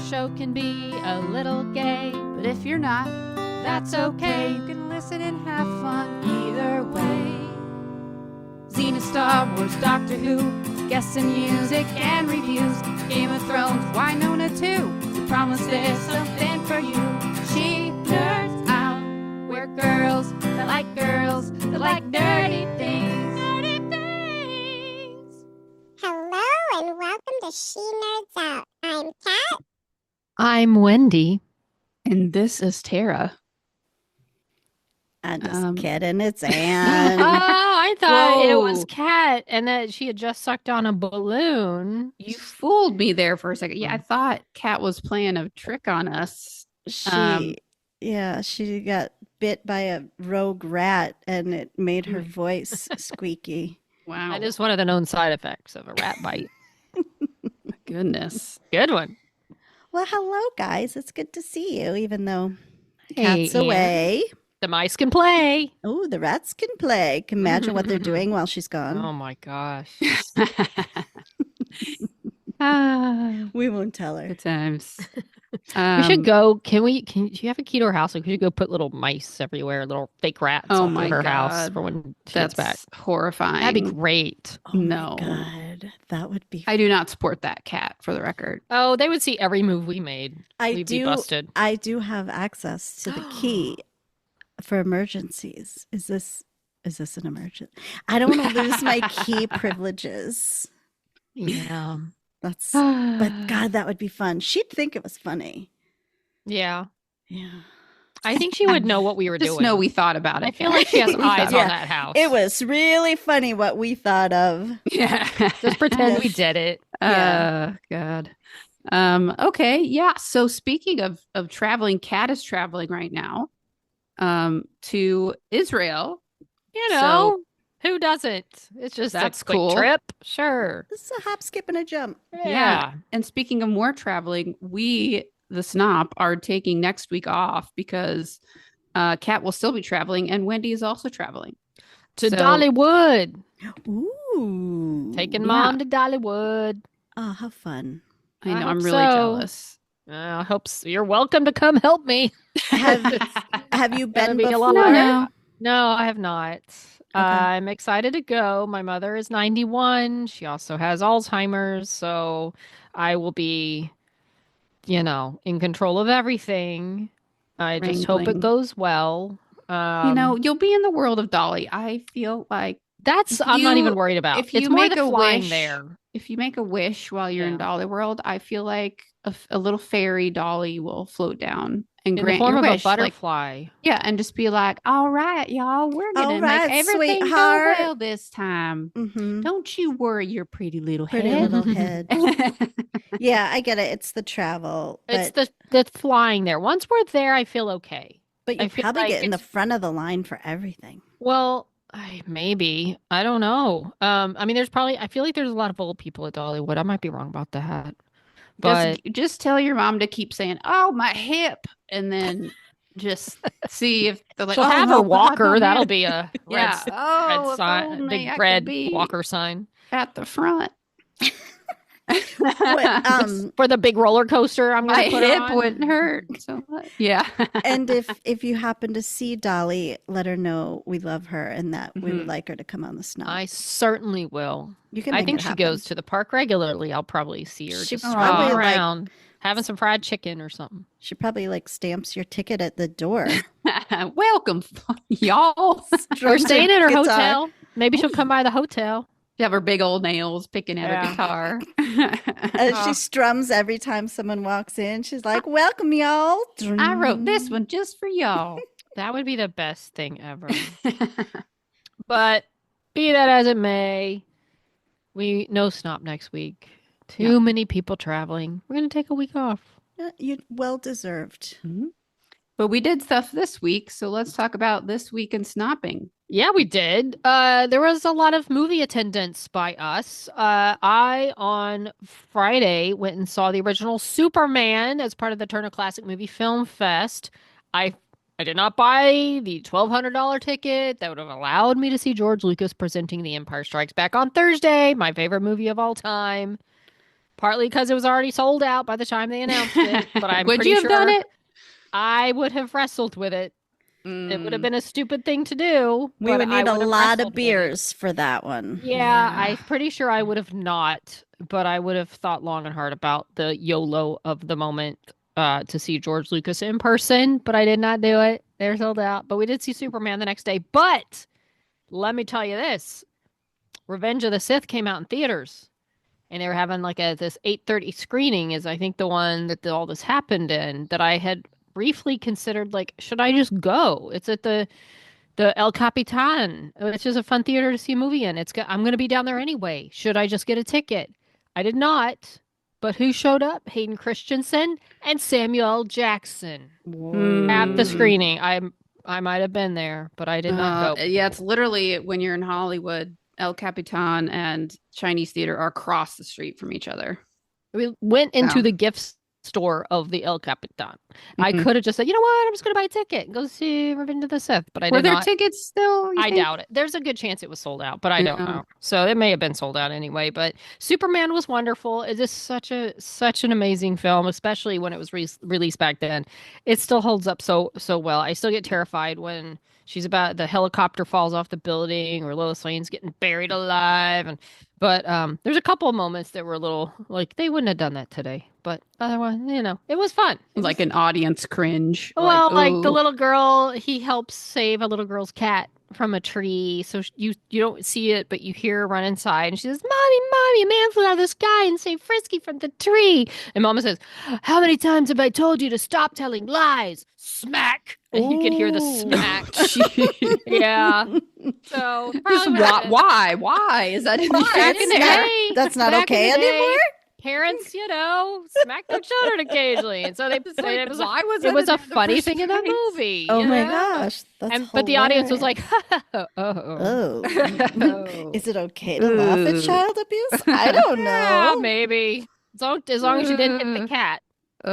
show can be a little gay, but if you're not, that's okay. You can listen and have fun either way. Xena, Star Wars, Doctor Who, guests and music and reviews, Game of Thrones, Winona too. We promise there's something for you. She nerds out. We're girls that like nerdy things. Nerdy things. Hello and welcome to She Nerds Out. I'm Kat. I'm Wendy. And this is Tara. I'm just kidding. It's Anne. Oh, I thought it Whoa. was Kat and that she had just sucked on a balloon. You fooled me there for a second. Yeah, I thought Kat was playing a trick on us. She got bit by a rogue rat and it made her voice squeaky. Wow. That is one of the known side effects of a rat bite. Goodness. Good one. Well, hello, guys. It's good to see you, even though Hey, Kat's away. The mice can play. Oh, the rats can play. Can imagine what they're doing while she's gone. Oh my gosh. We won't tell her. Good times. We should go. Do you have a key to her house? Like, we should go put little mice everywhere, little fake rats Oh all my through her house God. for when she That's gets back. horrifying. That'd be great. Oh No. my God. That would be I do not support that, Cat, for the record. Oh, they would see every move we made. We'd be busted. I do have access to the key for emergencies. Is this an emergency? I don't want to lose my key privileges. Yeah. But God, that would be fun. She'd think it was funny. Yeah. Yeah. I think she would know what we were Just doing. know we thought about it. I feel like she has We eyes thought- on that house. It was really funny what we thought of. Yeah. Just pretend we Yes. did it. Yeah. God. Okay. Yeah. So speaking of traveling, Kat is traveling right now to Israel. You know, who doesn't? It's just That's a quick cool. trip. Sure. This is a hop, skip, and a jump. Yeah. And speaking of more traveling, we, the Snop, are taking next week off because Kat will still be traveling and Wendy is also traveling. To So- Dollywood. Ooh. Taking Yeah. Mom to Dollywood. Oh, how fun. I know, I I'm hope really so. jealous. I hope so. You're welcome to come help me. Have you Gonna been be a before? lot. No, I have not. Okay. I'm excited to go. My mother is 91. She also has Alzheimer's, so I will be, in control of everything. I just hope it Wrangling. goes well. You'll be in the world of Dolly. I feel like That's if I'm not you- even worried about. if you It's more make the a flying wish, there. if you make a wish while you're in Yeah. Dolly World, I feel like a little fairy Dolly will float down and In the grant form your of wish. a butterfly. Yeah, and just be like, all right, y'all, we're gonna All make right, everything sweetheart." go well this time. Mm-hmm. Don't you worry your pretty little Pretty head. little head. Yeah, I get it. It's the travel. It's But, the flying there. Once we're there, I feel okay. but I you feel probably like get in the it's- front of the line for everything. Well, maybe. I don't know. I mean, I feel like there's a lot of old people at Dollywood. I might be wrong about that. But just tell your mom to keep saying, "Oh, my hip," and then just see if they're like, she'll "Oh, have no, her God, walker. no, That'll man." be a Yeah. Oh, red if sign, only big I could red be walker sign at the front. What, for the big roller coaster. I'm My gonna put her hip on. wouldn't hurt so much. Yeah. and if you happen to see Dolly, let her know we love her and that we would like her to come on the snow. I certainly will. You can I make think it she happen. goes to the park regularly. I'll probably see her She just probably, swinging like- around, having some fried chicken or something. She probably stamps your ticket at the door. Welcome, y'all. We're Drums staying and at her guitar. hotel. Maybe she'll come by the hotel. You have her big old nails picking at Yeah. her guitar. And she strums every time someone walks in. She's like, "Welcome, y'all." I wrote this one just for y'all. That would be the best thing ever. But be that as it may, we no Snop next week. Too many people traveling. We're gonna take a week off. You well deserved. But we did stuff this week, so let's talk about this week in snopping. Yeah, we did. There was a lot of movie attendance by us. I, on Friday, went and saw the original Superman as part of the Turner Classic Movie Film Fest. I did not buy the $1,200 ticket that would have allowed me to see George Lucas presenting The Empire Strikes Back on Thursday, my favorite movie of all time. Partly because it was already sold out by the time they announced it. But I'm Would pretty you have sure done it? I would have wrestled with it. It would have been a stupid thing to do. We but would I need a would have lot wrestled of with it. beers for that one. Yeah, I'm pretty sure I would have not, but I would have thought long and hard about the YOLO of the moment to see George Lucas in person, but I did not do it. They're sold out. But we did see Superman the next day. But let me tell you this. Revenge of the Sith came out in theaters. And they were having like this 8:30 screening is I think the one that all this happened in that I had briefly considered like, should I just go? It's at the El Capitan, which is a fun theater to see a movie in. I'm going to be down there anyway. Should I just get a ticket? I did not. But who showed up? Hayden Christensen and Samuel Jackson at the screening. I might have been there, but I did not go. Yeah, it's literally when you're in Hollywood, El Capitan and Chinese theater are across the street from each other. We went into Wow. the gift store of the El Capitan. I could have just said, you know what? I'm just going to buy a ticket and go see Revenge of the Sith, but I Were did there not. tickets still? I doubt it. There's a good chance it was sold out, but I don't know. So it may have been sold out anyway. But Superman was wonderful. It is such an amazing film, especially when it was released back then. It still holds up so well. I still get terrified when the helicopter falls off the building or Lois Lane's getting buried alive. But there's a couple of moments that were a little like they wouldn't have done that today. But otherwise, it was fun. Like an audience cringe. Well, like the ooh. little girl, he helps save a little girl's cat from a tree. So you don't see it, but you hear her run inside. And she says, Mommy, a man flew out of the sky and saved Frisky from the tree. And Mama says, how many times have I told you to stop telling lies? Smack. And you can hear the smack. Yeah. So Why? Is that in the back in the day? That's not Back in okay the day, anymore? Parents, smack their children occasionally, and so why was it was in a the funny first thing in the place? movie. Oh you my know? gosh. That's But the audience was hilarious. like, oh. Oh. Is it okay to laugh at Ooh. child abuse? I don't Yeah, know. maybe. As long as you didn't hit the cat.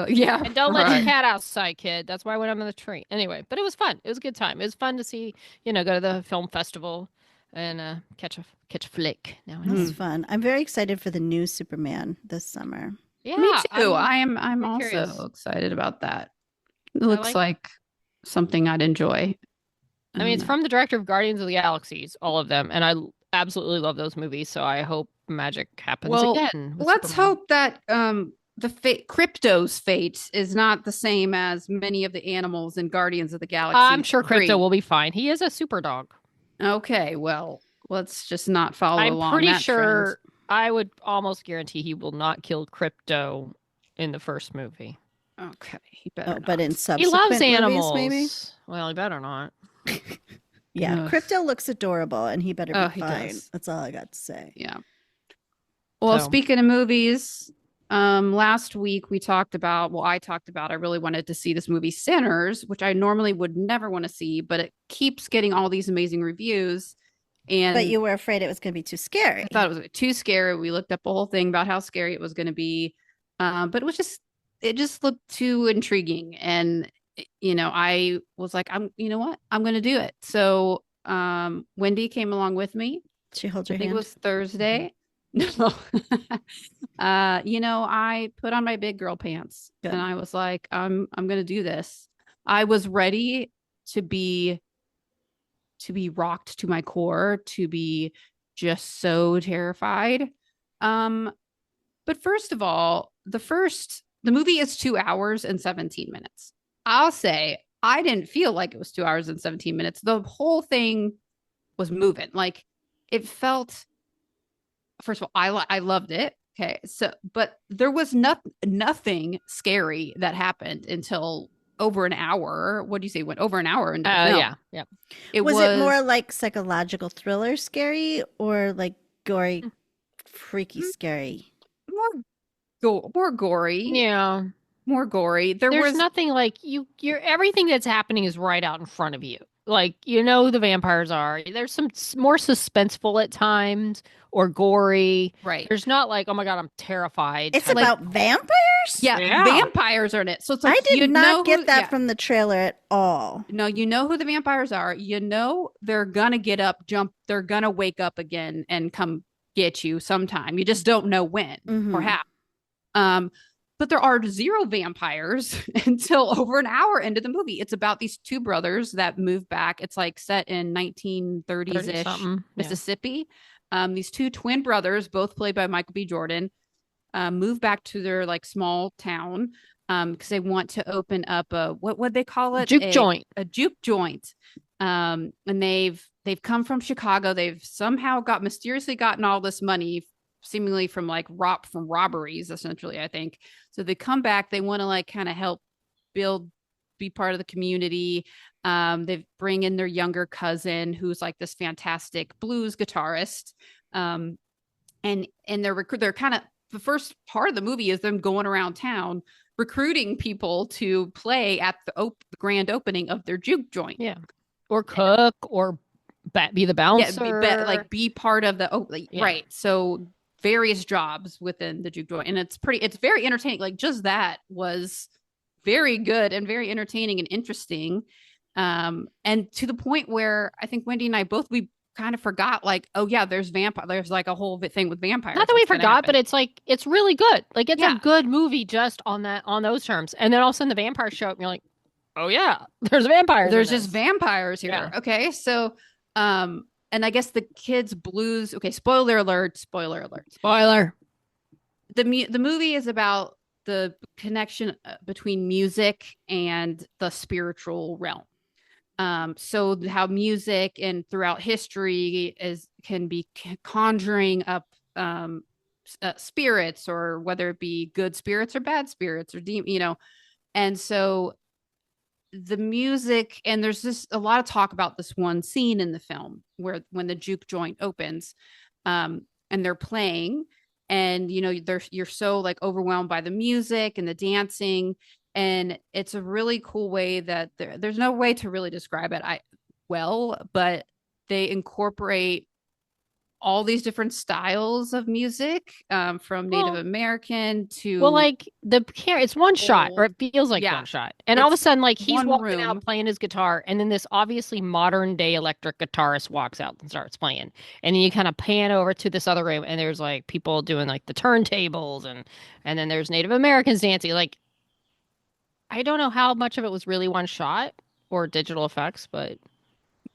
Yeah. And don't let right. your cat outside, kid. That's why I went up on the tree. Anyway, but it was fun. It was a good time. It was fun to see, go to the film festival and catch a flick now and then. That's fun. I'm very excited for the new Superman this summer. Yeah, Me too. I'm very also curious. excited about that. It looks like something I'd enjoy. I mean, it's from the director of Guardians of the Galaxies, all of them, and I absolutely love those movies. So I hope magic happens again. with Let's Superman. hope that Crypto's fate is not the same as many of the animals in Guardians of the Galaxy. I'm sure Crypto 3. will be fine. He is a super dog. Okay, well, let's just not follow I'm along. pretty that sure. trend. I would almost guarantee he will not kill Crypto in the first movie. Okay, he better. But in He subsequent loves movies, animals. maybe? Well, he better not. Yeah, Ugh. Crypto looks adorable, and he better be He fine. does. That's all I got to say. Yeah. Well, So- speaking of movies, last week I talked about, I really wanted to see this movie Sinners, which I normally would never want to see, but it keeps getting all these amazing reviews. And But you were afraid it was going to be too scary. I thought it was too scary. We looked up a whole thing about how scary it was going to be. But it just looked too intriguing. And, I was like, I'm going to do it. So Wendy came along with me. She holds I your think it hand. was Thursday. No. I put on my big girl pants Good. and I was like, I'm going to do this. I was ready to be rocked to my core, to be just so terrified. But first of all, the movie is 2 hours and 17 minutes. I'll say I didn't feel like it was 2 hours and 17 minutes. The whole thing was moving. Like it felt, first of all, I loved it. Okay. So, but there was nothing scary that happened until over an hour. What do you say? Went over an hour into the film. Yeah. Was it more like psychological thriller scary or like gory, freaky scary? more gory? Yeah. More gory. There's was nothing like you're everything that's happening is right out in front of you. Like, who the vampires are. There's some more suspenseful at times or gory. right. There's not like, oh my God, I'm terrified. It's Like, about vampires? Yeah, vampires are in it. So it's like I did not get that yeah. from the trailer at all. No, you know who the vampires are. They're gonna get up, jump. They're gonna wake up again and come get you sometime. You just don't know when or Mhm. how. But there are zero vampires until over an hour into the movie. It's about these two brothers that move back. It's like set in 1930s-ish 30-something, yeah. Mississippi. These two twin brothers, both played by Michael B. Jordan, move back to their like small town because they want to open up a what they call it? Juke joint. A juke joint. And they've come from Chicago. They've somehow mysteriously gotten all this money, seemingly from like robberies, essentially, I think. So they come back, they want to like kind of help be part of the community. They bring in their younger cousin who's like this fantastic blues guitarist. And they're kind of, the first part of the movie is them going around town recruiting people to play at the grand opening of their juke joint. Yeah. Or cook or be the bouncer. Yeah, be part of the right. So various jobs within the juke joint, and it's very entertaining. Like just that was very good and very entertaining and interesting, and to the point where I think Wendy and I we kind of forgot, like, oh yeah, there's like a whole thing with vampires. Not that we forgot, but it's like it's really good. Like it's a good movie just on those terms. And then all of a sudden the vampires show up and you're like, oh yeah, there's vampires. There's just vampires here. Yeah. Okay, so and I guess the kids' blues. Okay, spoiler alert. Spoiler. The movie is about the connection between music and the spiritual realm. So how music and throughout history can be conjuring up spirits, or whether it be good spirits or bad spirits or and so the music, and there's just a lot of talk about this one scene in the film where when the juke joint opens, and they're playing, and you're so like overwhelmed by the music and the dancing, and it's a really cool way that there's no way to really describe it but they incorporate all these different styles of music, from Native American to like it's one shot, or it feels like one shot, and all of a sudden like he's walking out playing his guitar, and then this obviously modern day electric guitarist walks out and starts playing, and then you kind of pan over to this other room and there's like people doing like the turntables, and then there's Native Americans dancing. Like I don't know how much of it was really one shot or digital effects, but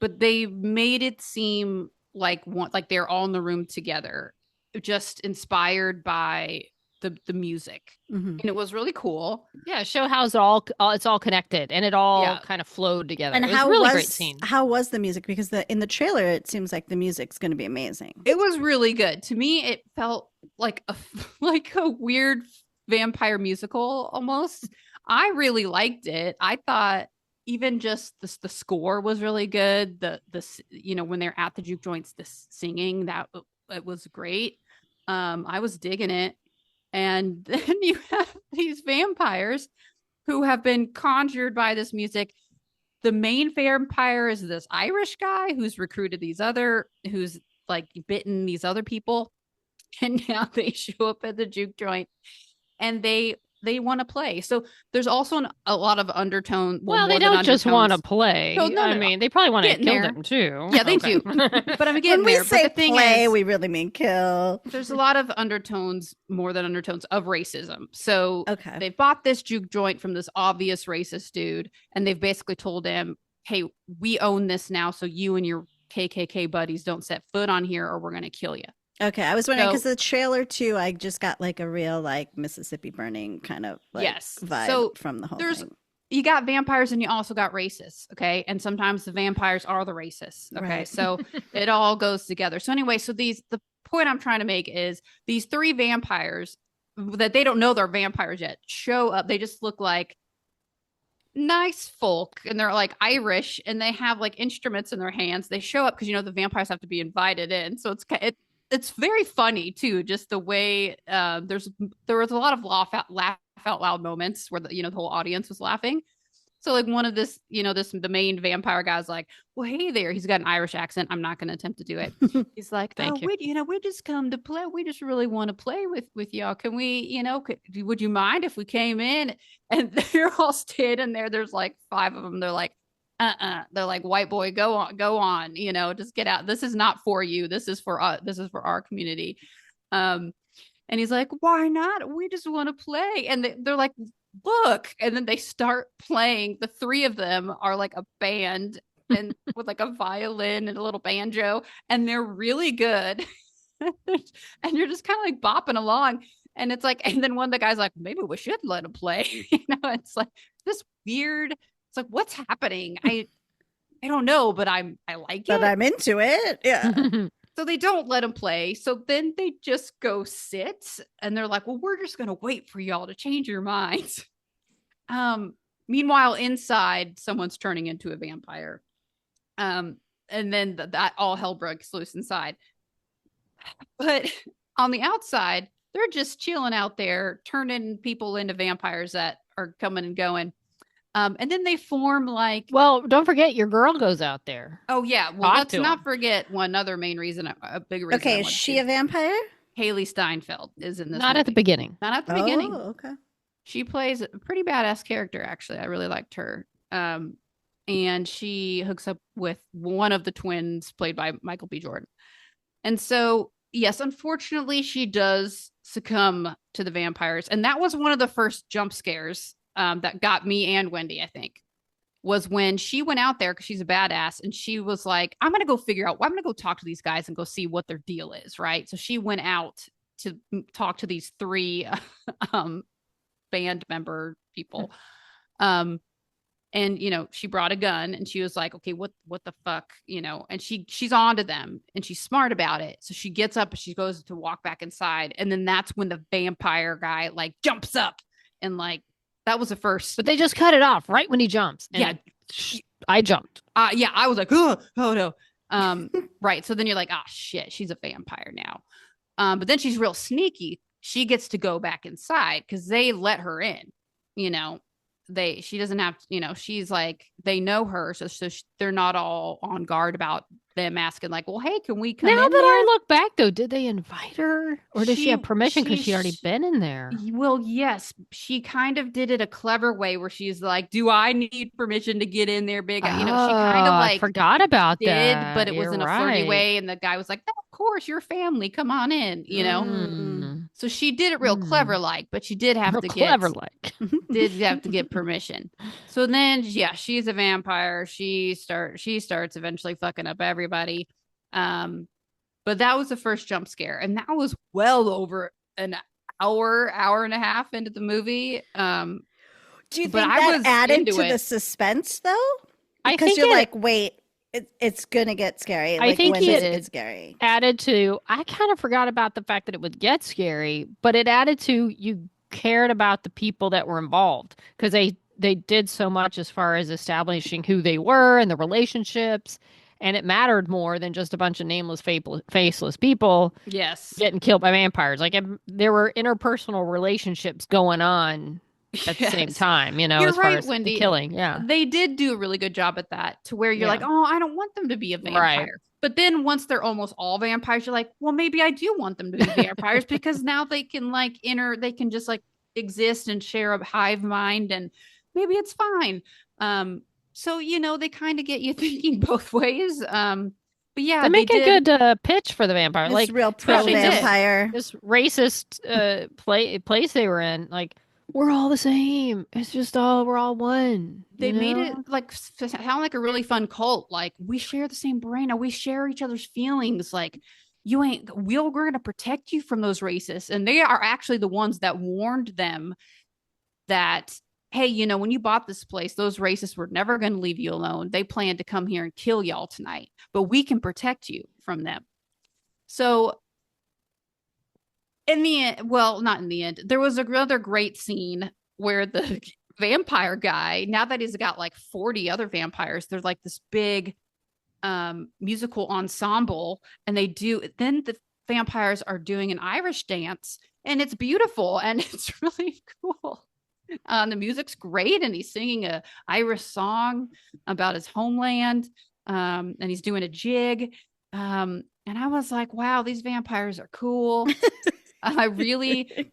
they made it seem like they're all in the room together, just inspired by the music. Mm-hmm. And it was really cool. Yeah, show how it's all connected, and it all kind of flowed together. And it was a really great scene. How was the music? Because in the trailer it seems like the music's going to be amazing. It was really good. To me, it felt like a weird vampire musical almost. I really liked it. I thought even just the score was really good. The when they're at the juke joints, the singing, that it was great. I was digging it. And then you have these vampires who have been conjured by this music. The main vampire is this Irish guy who's recruited who's like bitten these other people. And now they show up at the juke joint and they want to play. So there's also a lot of undertone. Well, they don't just want to play. No. I mean, they probably want to kill them too. Yeah, they do. But I'm getting when there. We say but the thing play, is, we really mean kill. There's a lot of undertones, more than undertones, of racism. So they bought this juke joint from this obvious racist dude, and they've basically told him, hey, we own this now, so you and your KKK buddies don't set foot on here or we're going to kill you. Okay, I was wondering because the trailer too, I just got like a real like Mississippi Burning kind of vibe from the whole thing. You got vampires and you also got racists, okay? And sometimes the vampires are the racists, okay? Right. So it all goes together. So anyway, the point I'm trying to make is these three vampires that they don't know they're vampires yet show up. They just look like nice folk, and they're like Irish, and they have like instruments in their hands. They show up because the vampires have to be invited in, so it's very funny too, just the way there was a lot of laugh out loud moments where the whole audience was laughing. So like one of the main vampire guy's like, well, hey there, he's got an Irish accent. I'm not going to attempt to do it. He's like, we just come to play. We just really want to play with y'all. Can we, would you mind if we came in? And they're all standing there. There's like 5 of them. They're like, they're like, white boy, go on, just get out. This is not for you. This is for us. This is for our community. And he's like, why not? We just want to play. And they're like, look. And then they start playing. The three of them are like a band and with like a violin and a little banjo. And they're really good. And you're just kind of like bopping along. And it's like, and then one of the guys like, maybe we should let him play. It's like this weird. It's like, what's happening? I don't know, but I like But it. I'm into it. Yeah. So they don't let him play. So then they just go sit and they're like, well, we're just going to wait for y'all to change your minds. Meanwhile, inside, someone's turning into a vampire. And then that all hell breaks loose inside. But on the outside, they're just chilling out there, turning people into vampires that are coming and going. And then they form like. Well, don't forget your girl goes out there. Oh, yeah. Well, Talk let's to not him. forget one other main reason, a big reason. Okay, is she a vampire? Haley Steinfeld is in this Not at the movie. beginning. Not at the beginning. Oh, okay. She plays a pretty badass character, actually. I really liked her. And she hooks up with one of the twins played by Michael B. Jordan. And so, yes, unfortunately, she does succumb to the vampires. And that was one of the first jump scares that got me and Wendy, I think, was when she went out there because she's a badass and she was like, I'm going to go figure out, I'm going to go talk to these guys and go see what their deal is. Right. So she went out to talk to these three band member people. And, she brought a gun and she was like, okay, what the fuck, and she's on to them and she's smart about it. So she gets up and she goes to walk back inside. And then that's when the vampire guy like jumps up and like, that was the first. But they just cut it off right when he jumps. And Yeah. I jumped. Yeah, I was like, oh no. Right. So then you're like, ah, shit, she's a vampire now. But then she's real sneaky. She gets to go back inside because they let her in, she doesn't have to, she's like, they know her. So they're not all on guard about them asking like, well, hey, can we come Now in that there? I look back though, did they invite her or did she have permission because she already been in there? Well, yes, she kind of did it a clever way where she's like, do I need permission to get in there, big? She kind of like I forgot about did, that. but it was You're in a flirty right. way. And the guy was like, no, of course, your family, come on in, Mm. So she did it real clever like, but she did have Real to clever like. did have to get permission. So then, yeah, she's a vampire. She starts eventually fucking up everybody. But that was the first jump scare, and that was well over an hour and a half into the movie. Do you think but I that was added into to it. the suspense though? I Because think you're it like, wait, it's gonna get scary. I Like, think when it does it did. get scary? added to, I kind of forgot about the fact that it would get scary, but it added to you cared about the people that were involved because they did so much as far as establishing who they were and the relationships. And it mattered more than just a bunch of nameless, faceless people Yes. getting killed by vampires. Like there were interpersonal relationships going on at the same Yes. time, You're as far right, as Wendy. the killing. Yeah. They did do a really good job at that to where you're Yeah. like, oh, I don't want them to be a vampire. Right. But then once they're almost all vampires, you're like, well, maybe I do want them to be vampires because now they can like they can just like exist and share a hive mind and maybe it's fine. So, they kind of get you thinking both ways. But yeah, They make a did. good pitch for the vampire. It's Like real pro they did. vampire. this racist place they were in, like we're all the same. It's just we're all one. They made it like sound like a really fun cult. Like we share the same brain. We share each other's feelings. Like we're going to protect you from those racists. And they are actually the ones that warned them that, hey, when you bought this place, those racists were never going to leave you alone. They planned to come here and kill y'all tonight, but we can protect you from them. So in the end, well, not in the end, there was another great scene where the vampire guy, now that he's got like 40 other vampires, they're like this big musical ensemble, and then the vampires are doing an Irish dance, and it's beautiful and it's really cool. The music's great, and he's singing a Irish song about his homeland, and he's doing a jig. And I was like, wow, these vampires are cool. I really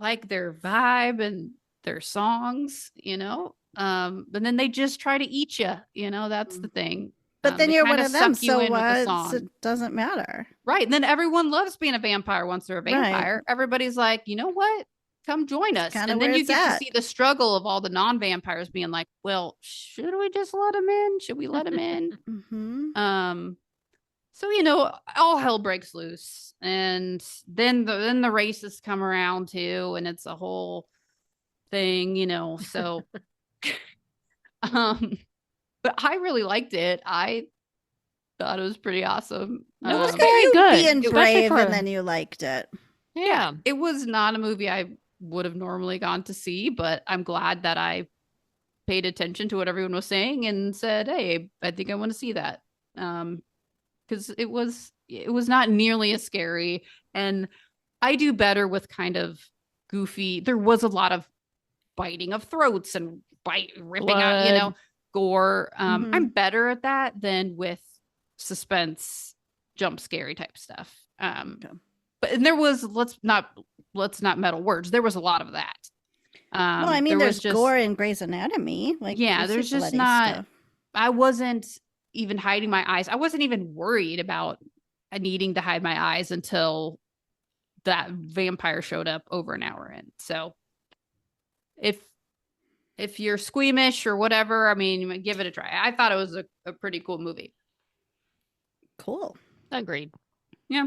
like their vibe and their songs, but then they just try to eat you, that's the thing. But then they you're kinda one of them, suck you so in with the what? song. It doesn't matter. Right. And then everyone loves being a vampire once they're a Right. vampire. Everybody's like, you know what? Come join It's us. kinda And then where you it's get to at. see the struggle of all the non-vampires being like, well, should we just let him in? Should we let him in? Mm-hmm. So all hell breaks loose. And then the races come around too, and it's a whole thing, so but I really liked it. I thought it was pretty awesome. It was Look at very you good, being especially brave, for- and then you liked it. Yeah. It was not a movie I would have normally gone to see, but I'm glad that I paid attention to what everyone was saying and said, hey, I think I want to see that. Because it was not nearly as scary, and I do better with kind of goofy. There was a lot of biting of throats and ripping out, Blood. gore. Mhm. I'm better at that than with suspense, jump scary type stuff. Okay. But and there was let's not meddle words. There was a lot of that. Well, I mean, there was there's gore in Grey's Anatomy. Like, Yeah, you see there's just bloody not. stuff. I wasn't even hiding my eyes. I wasn't even worried about needing to hide my eyes until that vampire showed up over an hour in. So if you're squeamish or whatever, I mean, give it a try. I thought it was a pretty cool movie. Cool. Agreed. Yeah.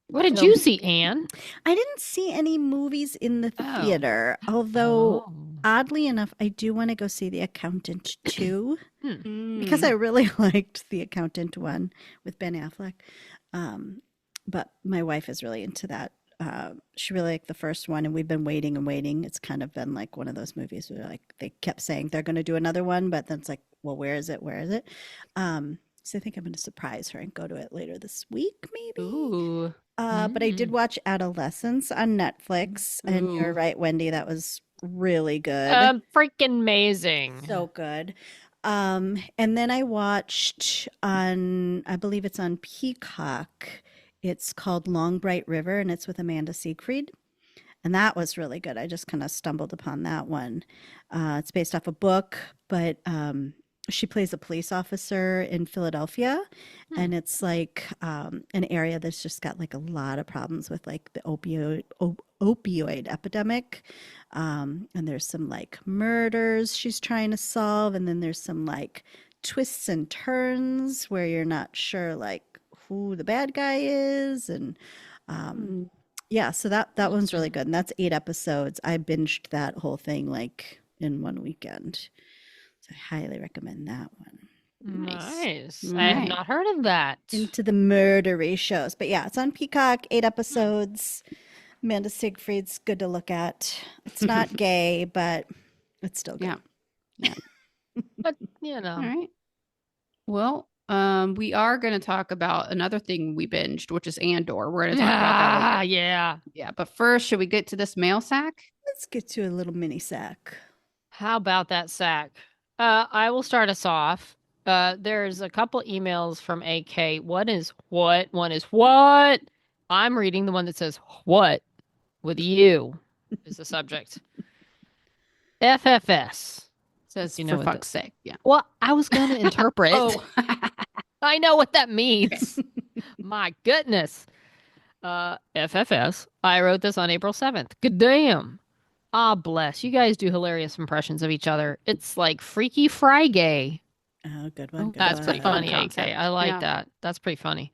What did So- you see, Anne? I didn't see any movies in the Oh. theater, although Oh. oddly enough, I do want to go see The Accountant 2 because Mm. I really liked The Accountant 1 with Ben Affleck. But my wife is really into that. She really liked the first one, and we've been waiting and waiting. It's kind of been like one of those movies where like they kept saying they're going to do another one, but then it's like, well, where is it? Where is it? So I think I'm going to surprise her and go to it later this week, maybe. Ooh. But I did watch Adolescence on Netflix, and you're Ooh. right, Wendy. That was really good. Freaking amazing. So good. And then I watched on, I believe it's on Peacock. It's called Long Bright River, and it's with Amanda Seyfried. And that was really good. I just kind of stumbled upon that one. It's based off a book, but she plays a police officer in Philadelphia. And it's like an area that's just got like a lot of problems with like the opioid epidemic. And there's some like murders she's trying to solve. And then there's some like twists and turns where you're not sure like who the bad guy is. And yeah, so that one's really good. And that's 8 episodes. I binged that whole thing like in one weekend. So I highly recommend that one. Nice. I Right. have not heard of that. Into the murdery shows. But yeah, it's on Peacock, 8 episodes. Amanda Seyfried's good to look at. It's not gay, but it's still good. Yeah. But you know. All right. Well, we are going to talk about another thing we binged, which is Andor. We're going to talk about that later. Yeah. Yeah, but first, should we get to this mail sack? Let's get to a little mini sack. How about that sack? I will start us off. There's a couple emails from AK. One is what? One is what? I'm reading the one that says what with you is the subject. FFS. Says You know for what fuck's sake. Yeah. Well, I was going to interpret. Oh. I know what that means. My goodness. FFS. I wrote this on April 7th. Good damn. Ah, bless. You guys do hilarious impressions of each other. It's like Freaky Friday. Oh, good one. Good That's one. pretty fun funny, AK. concept. I like Yeah. that. That's pretty funny.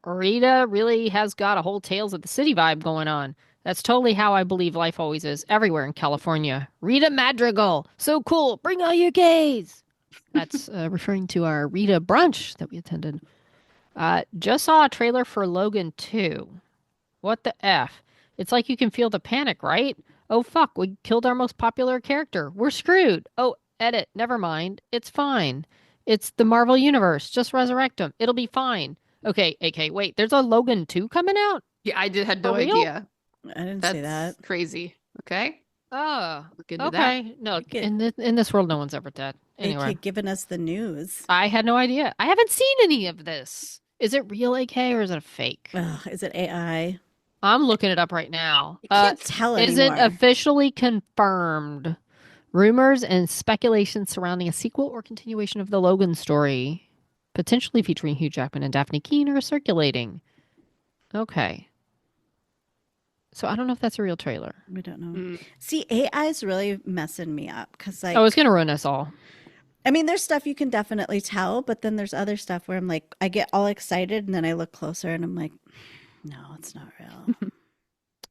Rita really has got a whole Tales of the City vibe going on. That's totally how I believe life always is everywhere in California. Rita Madrigal. So cool. Bring all your gays. That's referring to our Rita brunch that we attended. Just saw a trailer for Logan 2. What the F? It's like you can feel the panic, right? Oh, fuck. We killed our most popular character. We're screwed. Oh, edit. Never mind. It's fine. It's the Marvel Universe. Just resurrect him. It'll be fine. Okay, AK, wait. There's a Logan 2 coming out? Yeah, had no For real? idea. I didn't That's see that. crazy. Okay. Oh, Look into that. okay. No, Okay. in this world, no one's ever dead. Anyway, AK giving us the news. I had no idea. I haven't seen any of this. Is it real AK or is it a fake? Ugh, is it AI? I'm looking it up right now. I can't tell Is it anymore. officially confirmed? Rumors and speculation surrounding a sequel or continuation of the Logan story, potentially featuring Hugh Jackman and Daphne Keane, are circulating. Okay. So I don't know if that's a real trailer. We don't know. Mm. See, AI is really messing me up because, like, Oh, it's going to ruin us all. I mean, there's stuff you can definitely tell, but then there's other stuff where I'm like, I get all excited and then I look closer and I'm like, no, it's not real.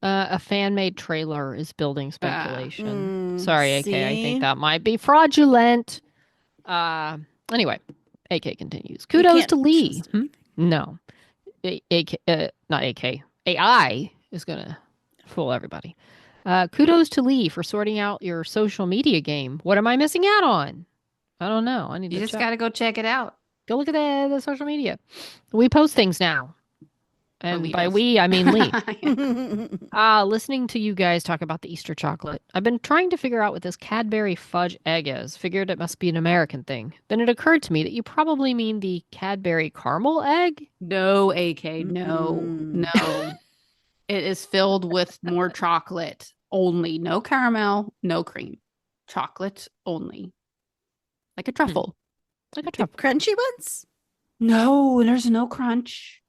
A fan-made trailer is building speculation. Sorry, AK. I see? think that might be fraudulent. Anyway, AK continues. Kudos can't to Lee. trust anything. No, not AK. AI is gonna fool everybody. Kudos to Lee for sorting out your social media game. What am I missing out on? I don't know. I need You to just check. got to go check it out. Go look at the social media. We post things now. And Lee by does. we, I mean Lee. Yeah. Listening to you guys talk about the Easter chocolate, I've been trying to figure out what this Cadbury fudge egg is. Figured it must be an American thing. Then it occurred to me that you probably mean the Cadbury caramel egg. No, AK. No, Mm-mm. no. It is filled with more chocolate only. No caramel, no cream. Chocolate only. Like a truffle. Like a The truffle. crunchy ones? No, there's no crunch.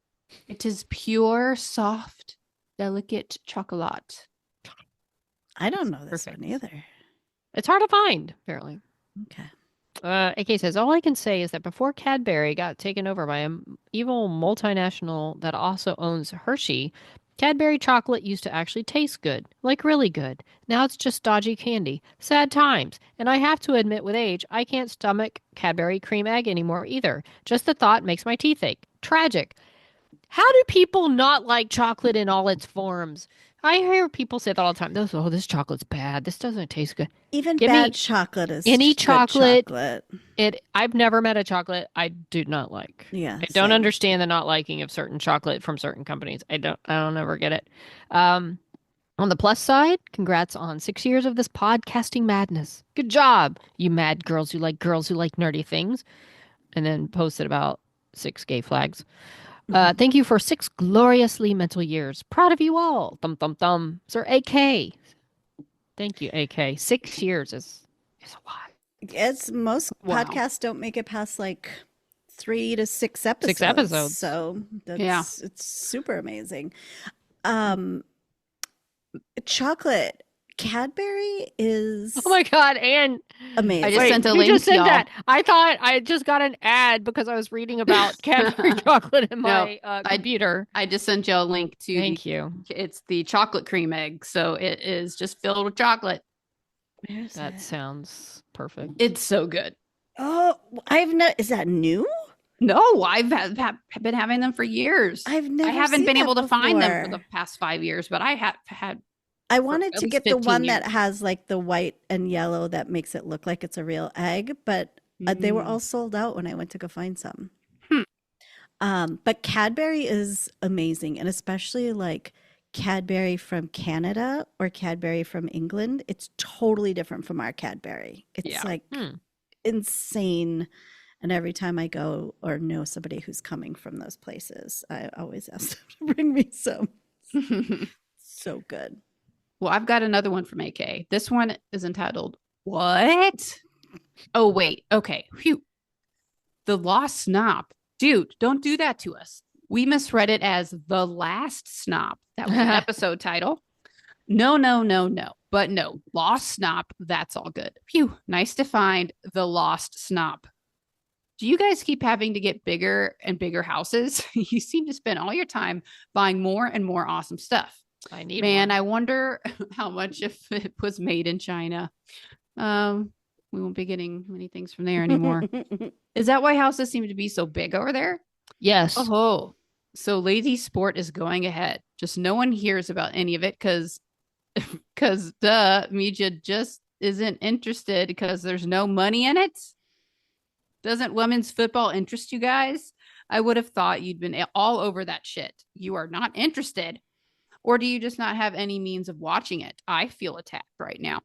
It is pure, soft, delicate chocolate. I don't know this Perfect. one either. It's hard to find, apparently. Okay. AK says, all I can say is that before Cadbury got taken over by an evil multinational that also owns Hershey, Cadbury chocolate used to actually taste good, like really good. Now it's just dodgy candy. Sad times. And I have to admit, with age, I can't stomach Cadbury cream egg anymore either. Just the thought makes my teeth ache. Tragic. How do people not like chocolate in all its forms? I hear people say that all the time. Oh, this chocolate's bad. This doesn't taste good. Even Give me bad chocolate is any good chocolate. chocolate. I've never met a chocolate I do not like. Yeah. I don't same. understand the not liking of certain chocolate from certain companies. I don't ever get it. On the plus side, congrats on 6 years of this podcasting madness. Good job, you mad girls who like nerdy things. And then posted about 6 gay flags. Thank you for 6 gloriously mental years. Proud of you all. Thumb, thumb, thumb. Sir AK. Thank you, AK. 6 years is a lot. It's most Wow. podcasts don't make it past like 3 to 6 episodes. 6 episodes. So that's Yeah. it's super amazing. Chocolate Cadbury is Oh my God, Anne. amazing. I just sent a you link, just said y'all. that. I thought I just got an ad because I was reading about Cadbury chocolate in my computer. I just sent you a link to Thank you. it's the chocolate cream egg. So it is just filled with chocolate. Where's That it? sounds perfect. It's so good. Oh, I've no. Is that new? No, I've been having them for years. I've never. I haven't seen been that able to find them for before. the past 5 years, but I have had. I wanted at to least get the 15 one that years. has like the white and yellow that makes it look like it's a real egg, but they were all sold out when I went to go find some. But Cadbury is amazing, and especially like Cadbury from Canada or Cadbury from England. It's totally different from our Cadbury. It's Yeah. like insane. And every time I go or know somebody who's coming from those places, I always ask them to bring me some. So good. Well, I've got another one from AK. This one is entitled What? Oh, wait. Okay. Phew. The Lost Snop. Dude, don't do that to us. We misread it as The Last Snop. That was an episode title. No. But no, Lost Snop. That's all good. Phew. Nice to find The Lost Snop. Do you guys keep having to get bigger and bigger houses? You seem to spend all your time buying more and more awesome stuff. I need Man, one. I wonder how much if it was made in China. We won't be getting many things from there anymore. Is that why houses seem to be so big over there? Yes. Oh, so Lazy Sport is going ahead. Just no one hears about any of it because media just isn't interested because there's no money in it. Doesn't women's football interest you guys? I would have thought you'd been all over that shit. You are not interested. Or do you just not have any means of watching it? I feel attacked right now.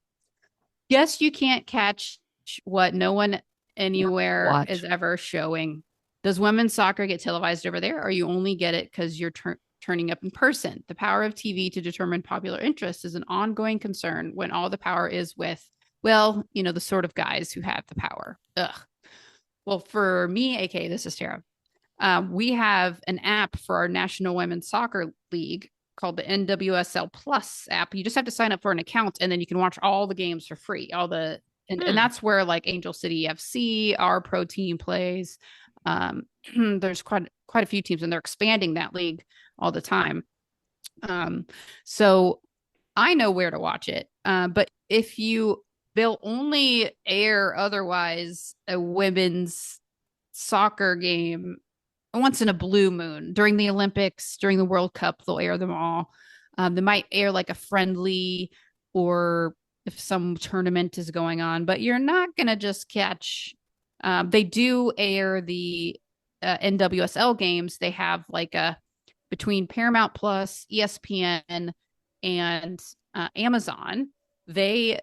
Guess you can't catch what no one anywhere Watch. is ever showing. Does women's soccer get televised over there, or you only get it because you're turning up in person? The power of TV to determine popular interest is an ongoing concern when all the power is with Well, the sort of guys who have the power. Ugh. Well, for me, aka this is Tara. We have an app for our National Women's Soccer League called the NWSL Plus app. You just have to sign up for an account, and then you can watch all the games for free. And that's where like Angel City FC, our pro team plays. There's quite a few teams, and they're expanding that league all the time. So I know where to watch it. But they'll only air otherwise a women's soccer game once in a blue moon. During the Olympics, during the World Cup, they'll air them all. They might air like a friendly, or if some tournament is going on, but you're not going to just catch. They do air the NWSL games. They have like between Paramount Plus, ESPN, and Amazon. They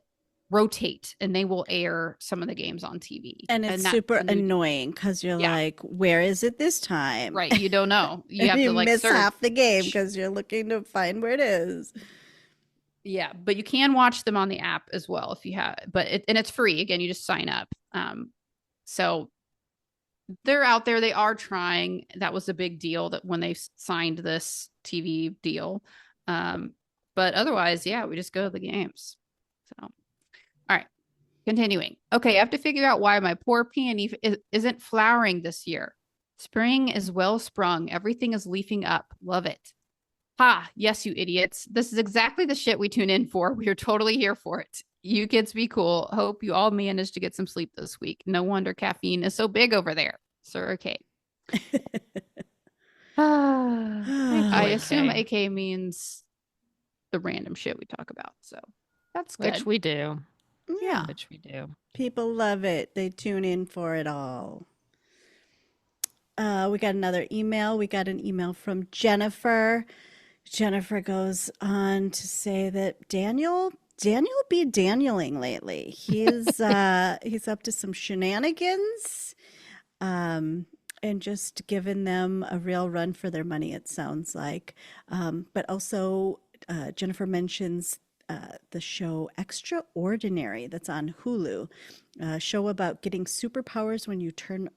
rotate and they will air some of the games on TV. And it's super annoying because you're like, where is it this time? Right. You don't know. You have to like miss search. Half the game because you're looking to find where it is. Yeah, but you can watch them on the app as well if you have, and it's free. Again, you just sign up. So they're out there. They are trying. That was a big deal that when they signed this TV deal. But otherwise, yeah, we just go to the games. So, all right, continuing. Okay, I have to figure out why my poor peony isn't flowering this year. Spring is well sprung. Everything is leafing up. Love it. Ha, yes, you idiots. This is exactly the shit we tune in for. We are totally here for it. You kids be cool. Hope you all managed to get some sleep this week. No wonder caffeine is so big over there. Sir, okay. I assume AK means the random shit we talk about. So that's good. Which we do. Yeah. Which we do. People love it. They tune in for it all. We got another email. We got an email from Jennifer. Jennifer goes on to say that Daniel be Danieling lately. He's up to some shenanigans, and just giving them a real run for their money, it sounds like. But also, Jennifer mentions the show Extraordinary that's on Hulu, a show about getting superpowers when you turn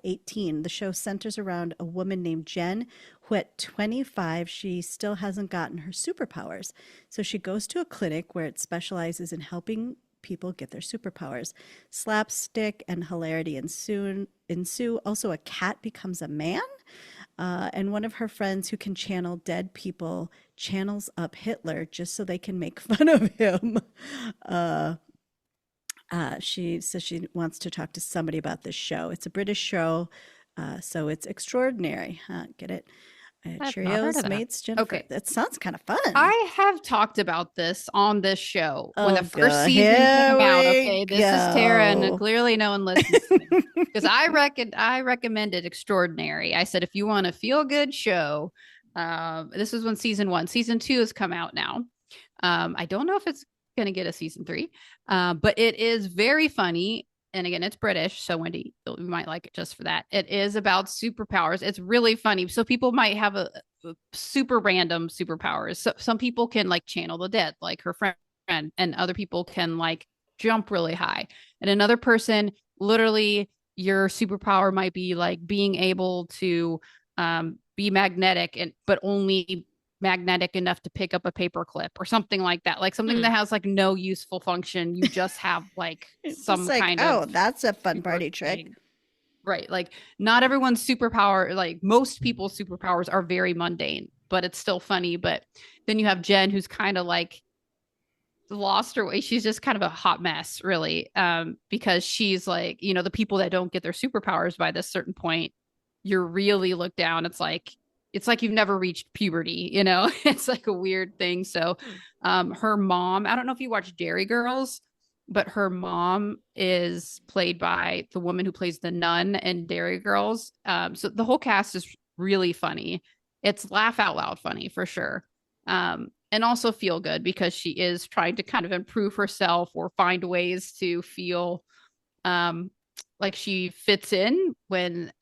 18. The show centers around a woman named Jen who at 25, she still hasn't gotten her superpowers. So she goes to a clinic where it specializes in helping people get their superpowers. Slapstick and hilarity ensue. Also, a cat becomes a man. And one of her friends who can channel dead people channels up Hitler just so they can make fun of him. She says she wants to talk to somebody about this show. It's a British show, so it's extraordinary. Get it? Cheerios, mates, Jennifer. Okay. That sounds kind of fun. I have talked about this on this show when the first season came out. Okay, this is Tara, and clearly no one listens to me. Because I recommended Extraordinary. I said, if you want a feel-good show, this is when season 1. Season 2 has come out now. I don't know if it's going to get a season 3, but it is very funny. And again, it's British, so Wendy, you might like it just for that. It is about superpowers. It's really funny. So people might have a super random superpowers. So some people can like channel the dead, like her friend, and other people can like jump really high. And another person, literally, your superpower might be like being able to be magnetic, but only magnetic enough to pick up a paper clip or something like that, like something that has like no useful function. You just have like some kind of, that's a fun party trick, right? Like not everyone's superpower, like most people's superpowers are very mundane, but it's still funny. But then you have Jen, who's kind of like lost her way. She's just kind of a hot mess, really, because she's like, the people that don't get their superpowers by this certain point, you're really looked down. It's like you've never reached puberty, it's like a weird thing. So her mom, I don't know if you watch Dairy Girls, but her mom is played by the woman who plays the nun in Dairy Girls. So the whole cast is really funny. It's laugh out loud funny for sure. And also feel good because she is trying to kind of improve herself or find ways to feel like she fits in when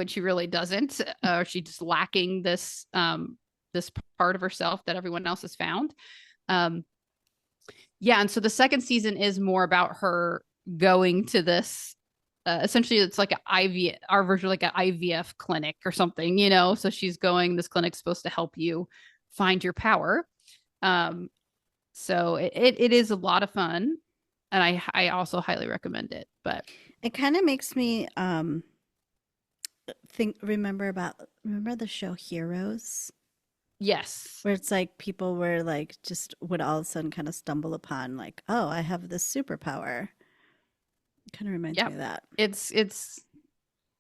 she really doesn't, or she's just lacking this part of herself that everyone else has found. Yeah, and so the second season is more about her going to this. Essentially, it's like our version, like an IVF clinic or something, So she's going. This clinic's supposed to help you find your power. So it is a lot of fun, and I also highly recommend it. But It kind of makes me remember the show Heroes, yes, where it's like people were like just would all of a sudden kind of stumble upon like, oh, I have this superpower. Kind of reminds me of that. It's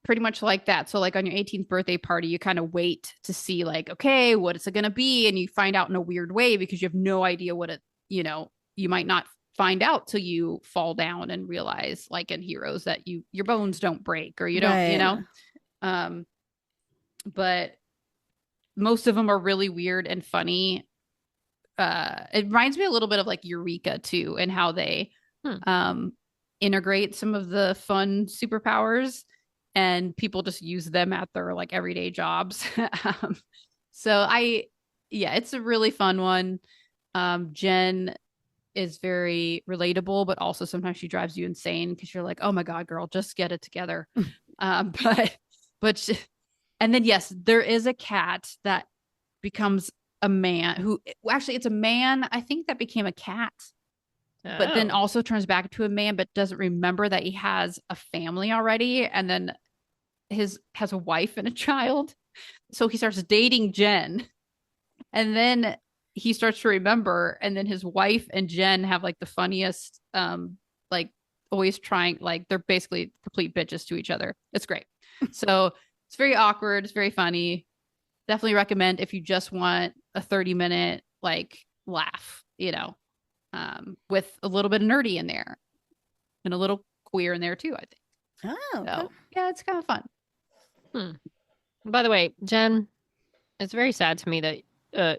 pretty much like that. So like on your 18th birthday party, you kind of wait to see like, okay, what is it going to be? And you find out in a weird way because you have no idea what it, you might not find out till you fall down and realize, like in Heroes, that your bones don't break or you don't, but most of them are really weird and funny. It reminds me a little bit of like Eureka too, and how they integrate some of the fun superpowers, and people just use them at their like everyday jobs. So it's a really fun one. Jen is very relatable, but also sometimes she drives you insane because you're like, oh my God, girl, just get it together. And then, yes, there is a cat that becomes a man who actually it's a man, I think, that became a cat, but then also turns back into a man, but doesn't remember that he has a family already. And then has a wife and a child. So he starts dating Jen, and then he starts to remember. And then his wife and Jen have like the funniest, like always trying, like they're basically complete bitches to each other. It's great. So it's very awkward. It's very funny. Definitely recommend if you just want a 30-minute like laugh, with a little bit of nerdy in there and a little queer in there too, I think. Oh, so yeah, it's kind of fun. By the way, Jen, it's very sad to me that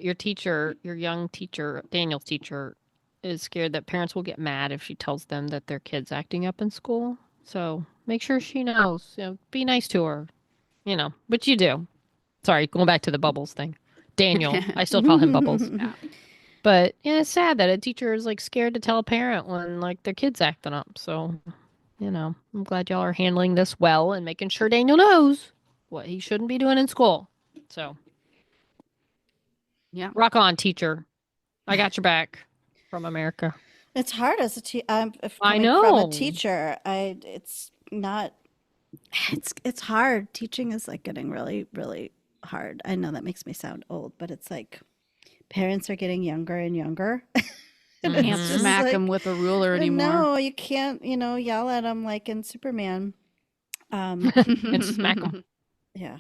your young teacher, Daniel's teacher, is scared that parents will get mad if she tells them that their kid's acting up in school. So make sure she knows. Be nice to her. But you do. Sorry, going back to the Bubbles thing. Daniel, I still call him Bubbles. Yeah. But it's sad that a teacher is like scared to tell a parent when like their kid's acting up. So, I'm glad y'all are handling this well and making sure Daniel knows what he shouldn't be doing in school. So, yeah, rock on, teacher. I got your back from America. It's hard as a teacher. I know. From a teacher, it's not. It's hard. Teaching is like getting really, really hard. I know that makes me sound old, but it's like parents are getting younger and younger. You can't smack them with a ruler anymore. No, you can't. Yell at them like in Superman. And smack them. Yeah,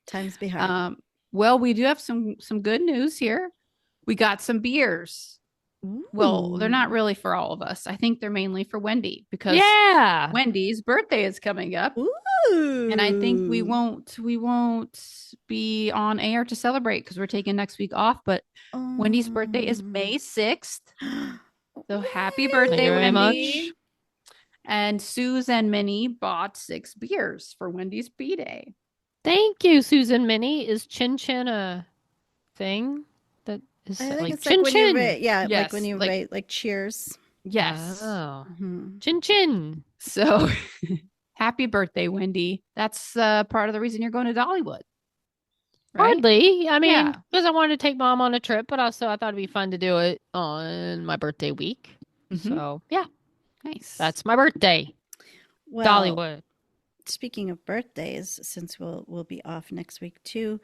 times be hard. Well, we do have some good news here. We got some beers. Well, they're not really for all of us. I think they're mainly for Wendy because Wendy's birthday is coming up. Ooh. And I think we won't be on air to celebrate because we're taking next week off. But Wendy's birthday is May 6th. So happy birthday, Wendy. Very much. And Susan Minnie bought 6 beers for Wendy's B-Day. Thank you, Susan Minnie. Is Chin Chin a thing? That is like Chin Chin. Yes, like when you rate like cheers. Yes. Oh. Chin Chin. So happy birthday, Wendy. That's part of the reason you're going to Dollywood. Right? Hardly. I mean, because I wanted to take Mom on a trip, but also I thought it'd be fun to do it on my birthday week. So, yeah. Nice. That's my birthday. Well, Dollywood. Speaking of birthdays, since we'll be off next week too,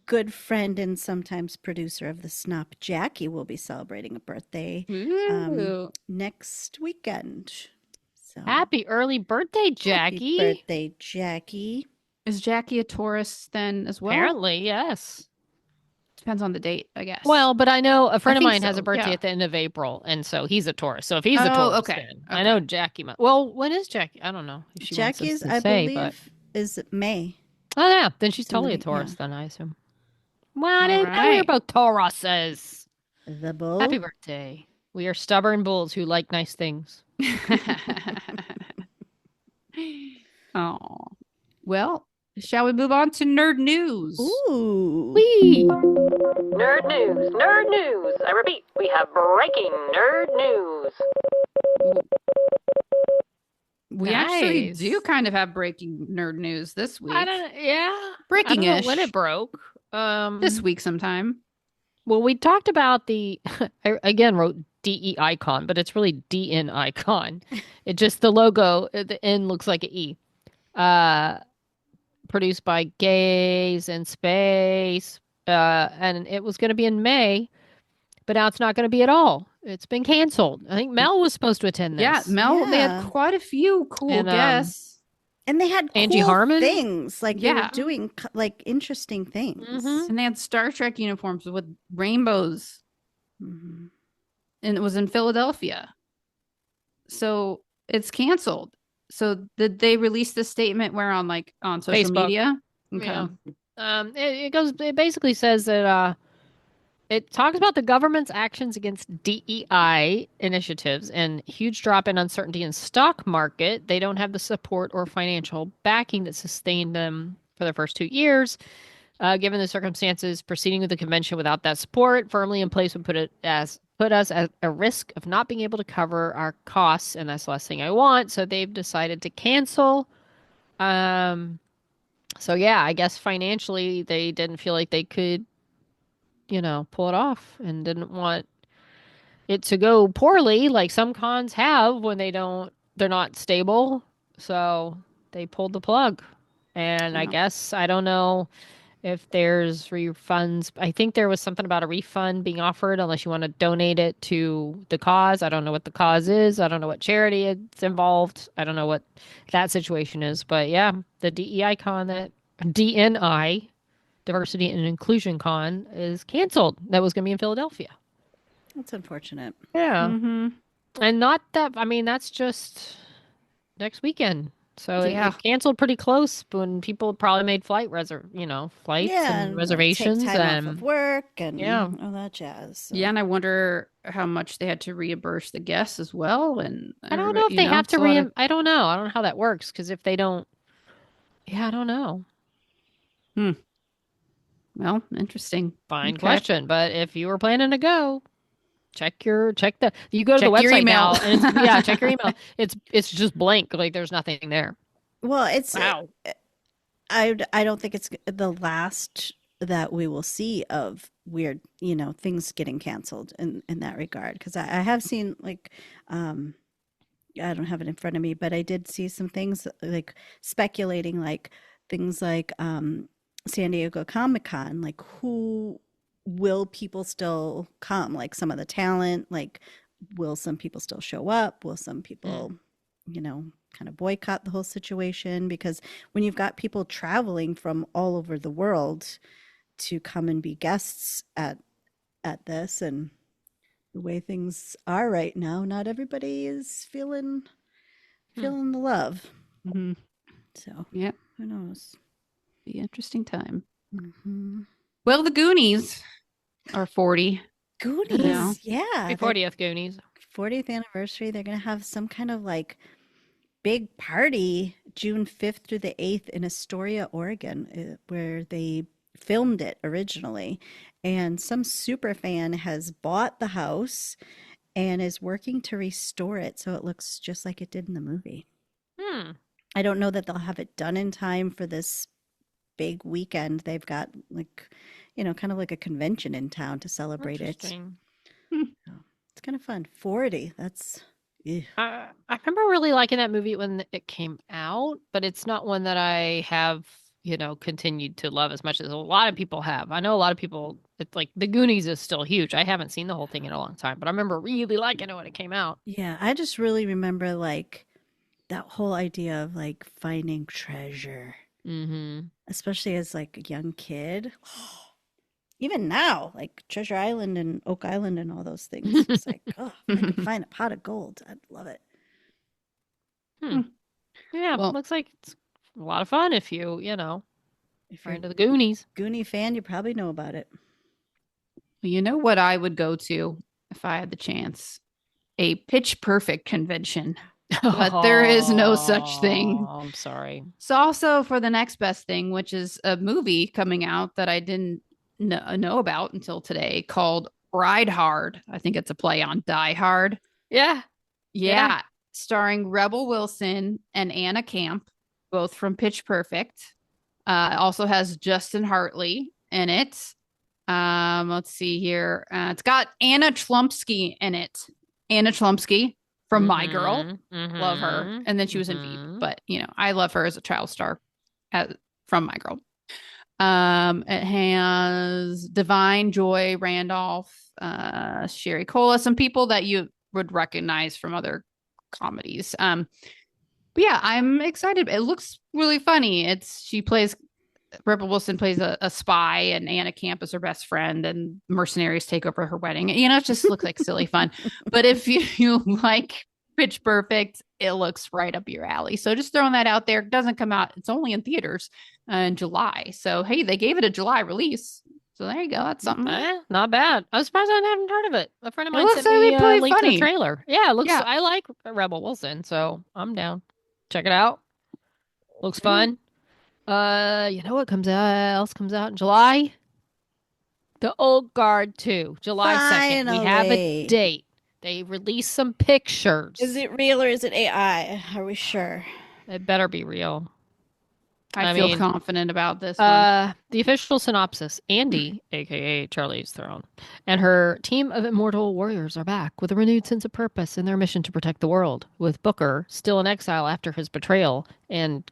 good friend and sometimes producer of the Snop, Jackie, will be celebrating a birthday next weekend. So happy early birthday, Jackie! Happy birthday, Jackie! Is Jackie a Taurus then as well? Apparently, yes. Depends on the date, I guess. Well, but I know a friend of mine has a birthday at the end of April, and so he's a Taurus. So if he's a Taurus, then I know Jackie. Well, when is Jackie? I don't know. If she Jackie's, I believe, is May. Oh yeah, then she's totally a Taurus. Then I assume. Well, I didn't know we were both Tauruses. The bull. Happy birthday! We are stubborn bulls who like nice things. Oh, well. Shall we move on to nerd news? Ooh. Whee! Nerd news, nerd news. I repeat, we have breaking nerd news. We actually Nice. do kind of have breaking nerd news this week. I don't. Yeah. Breaking-ish. I don't know when it broke. This week sometime. Well, we talked about the. I again wrote DE icon, but it's really DN icon. It just the logo at the N looks like an E. Produced by Gaze in Space, and it was going to be in May, but now it's not going to be at all. It's been canceled. I think Mel was supposed to attend this. Yeah, Mel. They Yeah. had quite a few cool And, guests. And they had Angie cool Harmon? things. Like they were Yeah. doing like interesting things. Mhm. And they had Star Trek uniforms with rainbows. Mhm. And it was in Philadelphia. So it's canceled. So did they release this statement where on social Facebook. media? Okay. Yeah. It basically says that it talks about the government's actions against DEI initiatives and huge drop in uncertainty in stock market. They don't have the support or financial backing that sustained them for the first 2 years. Given the circumstances, proceeding with the convention without that support firmly in place would put us at a risk of not being able to cover our costs, and that's the last thing I want. So they've decided to cancel. So yeah, I guess financially they didn't feel like they could, pull it off, and didn't want it to go poorly like some cons have when they're not stable. So they pulled the plug. And I Wow. guess I don't know if there's refunds. I think there was something about a refund being offered unless you want to donate it to the cause. I don't know what the cause is. I don't know what charity it's involved. I don't know what that situation is. But yeah, the DEI con, that DNI, Diversity and Inclusion Con, is canceled. That was going to be in Philadelphia. That's unfortunate. Yeah. Mm-hmm. And not that, I mean, that's just next weekend. So Yeah. it canceled pretty close when people probably made flights Yeah, and reservations. take time off of And work and Yeah. all that jazz. So. Yeah, and I wonder how much they had to reimburse the guests as well. And I don't know if they have to I don't know. I don't know how that works, because if they don't, yeah, I don't know. Well, interesting. Fine Okay. question. But if you were planning to go, you go to the Check your website email. now, and check your email. It's just blank. Like there's nothing there. Well, it's Wow. I don't think it's the last that we will see of weird, things getting canceled in that regard. Because I have seen I don't have it in front of me, but I did see some things like speculating, like things like San Diego Comic-Con, like who will people still come? Like some of the talent, like will some people still show up? Will some people, kind of boycott the whole situation? Because when you've got people traveling from all over the world to come and be guests at this, and the way things are right now, not everybody is feeling the love. Mm-hmm. So Yep. who knows? Be an interesting time. Mm-hmm. Well, the Goonies are 40. Goonies, yeah, Happy 40th, Goonies. 40th anniversary. They're gonna have some kind of like big party June 5th through the 8th in Astoria, Oregon, where they filmed it originally. And some super fan has bought the house and is working to restore it so it looks just like it did in the movie. I don't know that they'll have it done in time for this big weekend. They've got kind of like a convention in town to celebrate it. Interesting. It's kind of fun. 40. That's I remember really liking that movie when it came out, but it's not one that I have, continued to love as much as a lot of people have. I know a lot of people, it's like The Goonies is still huge. I haven't seen the whole thing in a long time, but I remember really liking it when it came out. Yeah, I just really remember like that whole idea of like finding treasure, Mm-hmm. especially as like a young kid. Even now, like Treasure Island and Oak Island and all those things. It's like, oh, if I could find a pot of gold, I'd love it. Yeah, Well- looks like it's a lot of fun if you, If are you're into a the Goonies. Goonie fan, you probably know about it. You know what I would go to if I had the chance? A Pitch Perfect convention. But there is no such thing. Oh, I'm sorry. So also for the next best thing, which is a movie coming out that I didn't know about until today called Ride Hard. I think it's a play on Die Hard. Yeah. Yeah. Starring Rebel Wilson and Anna Camp, both from Pitch Perfect. Also has Justin Hartley in it. Let's see here. It's got Anna Chlumsky in it. Anna Chlumsky from My Girl. Love her. And then she was in Veep. But, I love her as a child star from My Girl. It has Divine, Joy Randolph, Sherry Cola, some people that you would recognize from other comedies. But yeah, I'm excited. It looks really funny. Rebel Wilson plays a spy, and Anna Camp is her best friend, and mercenaries take over her wedding. It just looks like silly fun. But if you like Pitch Perfect, it looks right up your alley. So just throwing that out there. It doesn't come out. It's only in theaters in July. So, hey, they gave it a July release. So there you go. That's something. Not bad. I was surprised I hadn't heard of it. A friend of mine looks sent me a pretty link to funny. the trailer. Yeah, it looks. Yeah. I like Rebel Wilson, so I'm down. Check it out. Looks fun. You know what else comes out in July? The Old Guard 2, July 2nd. We have a Finally. date. They released some pictures. Is it real or is it AI? Are we sure? It better be real. I feel mean, confident about this one. The official synopsis: Andy, aka Charlize Theron, and her team of immortal warriors are back with a renewed sense of purpose in their mission to protect the world. With Booker still in exile after his betrayal, and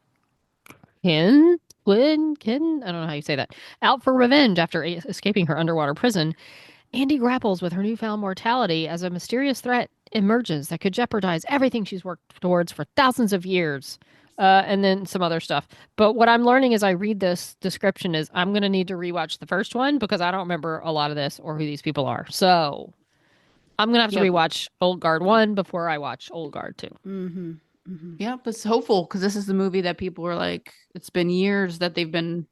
Ken, I don't know how you say that, out for revenge after escaping her underwater prison, Andy grapples with her newfound mortality as a mysterious threat emerges that could jeopardize everything she's worked towards for thousands of years. And then some other stuff. But what I'm learning as I read this description is I'm going to need to rewatch the first one because I don't remember a lot of this or who these people are. So I'm going to have to rewatch Old Guard 1 before I watch Old Guard 2. Mm-hmm. Mm-hmm. Yeah, but it's hopeful because this is the movie that people were like, it's been years that they've been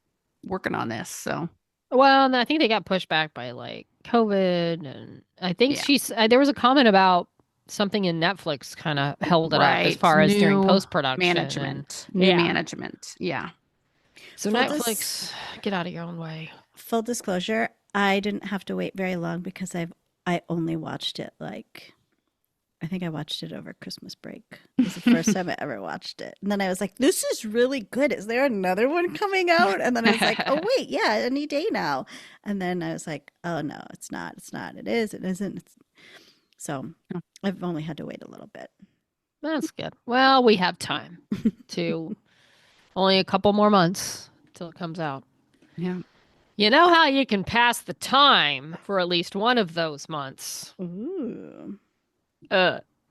working on this. So, well, and I think they got pushed back by like COVID. And I think there was a comment about something in Netflix kind of held it up as far as during post-production. Management. Yeah. So Netflix, get out of your own way. Full disclosure, I didn't have to wait very long because I only watched it I think I watched it over Christmas break. It was the first time I ever watched it. And then I was like, this is really good. Is there another one coming out? And then I was like, oh, wait, yeah, any day now. And then I was like, oh, no, it's not. It's not. It is. It isn't. So I've only had to wait a little bit. That's good. Well, we have time to only a couple more months till it comes out. Yeah. You know how you can pass the time for at least one of those months? Ooh.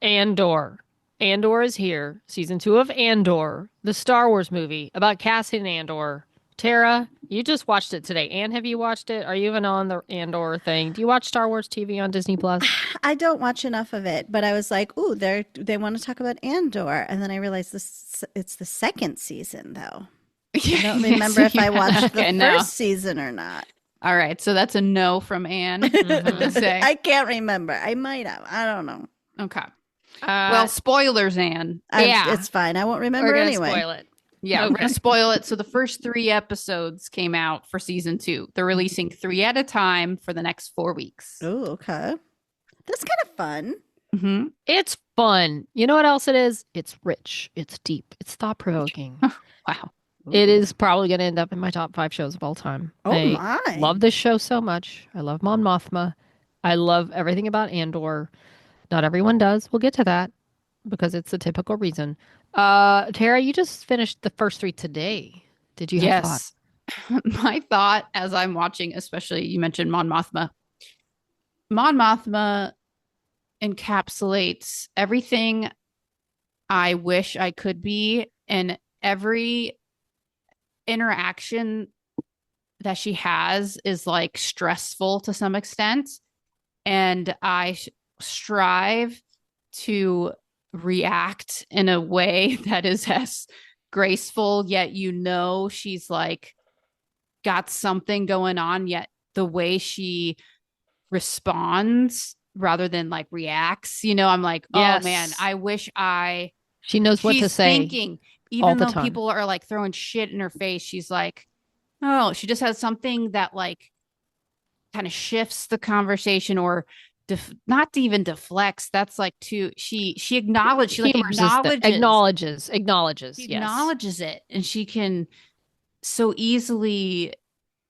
Andor. Andor is here. Season 2 of Andor, the Star Wars movie about Cassian Andor. Tara, you just watched it today. Anne, have you watched it? Are you even on the Andor thing? Do you watch Star Wars TV on Disney Plus? I don't watch enough of it, but I was like, ooh, they want to talk about Andor. And then I realized it's the second season, though. I don't remember if I watched the first season or not. All right. So that's a no from Anne. I can't remember. I might have. I don't know. Okay. Well, spoilers, Anne. It's fine. I won't remember anyway. Spoil it. Yeah, we're going to spoil it. So the first 3 episodes came out for season 2. They're releasing 3 at a time for the next 4 weeks. Oh, okay. That's kind of fun. Mm-hmm. It's fun. You know what else it is? It's rich. It's deep. It's thought-provoking. Wow. It is probably going to end up in my top 5 shows of all time. Oh, my. I love this show so much. I love Mon Mothma. I love everything about Andor. Not everyone does. We'll get to that because it's a typical reason. Tara, you just finished the first 3 today. Did you have thought? My thought as I'm watching, especially you mentioned Mon Mothma. Mon Mothma encapsulates everything I wish I could be, and every interaction that she has is like stressful to some extent. And I strive to react in a way that is as graceful, yet she's like got something going on, yet the way she responds rather than like reacts, I'm like, oh man, I wish I She knows what to she's say thinking, all even the though time. people are like throwing shit in her face, she's like, oh, she just has something that like kind of shifts the conversation or not even deflects. That's like too, she acknowledges, she like Acknowledges. she Yes. acknowledges it, and she can so easily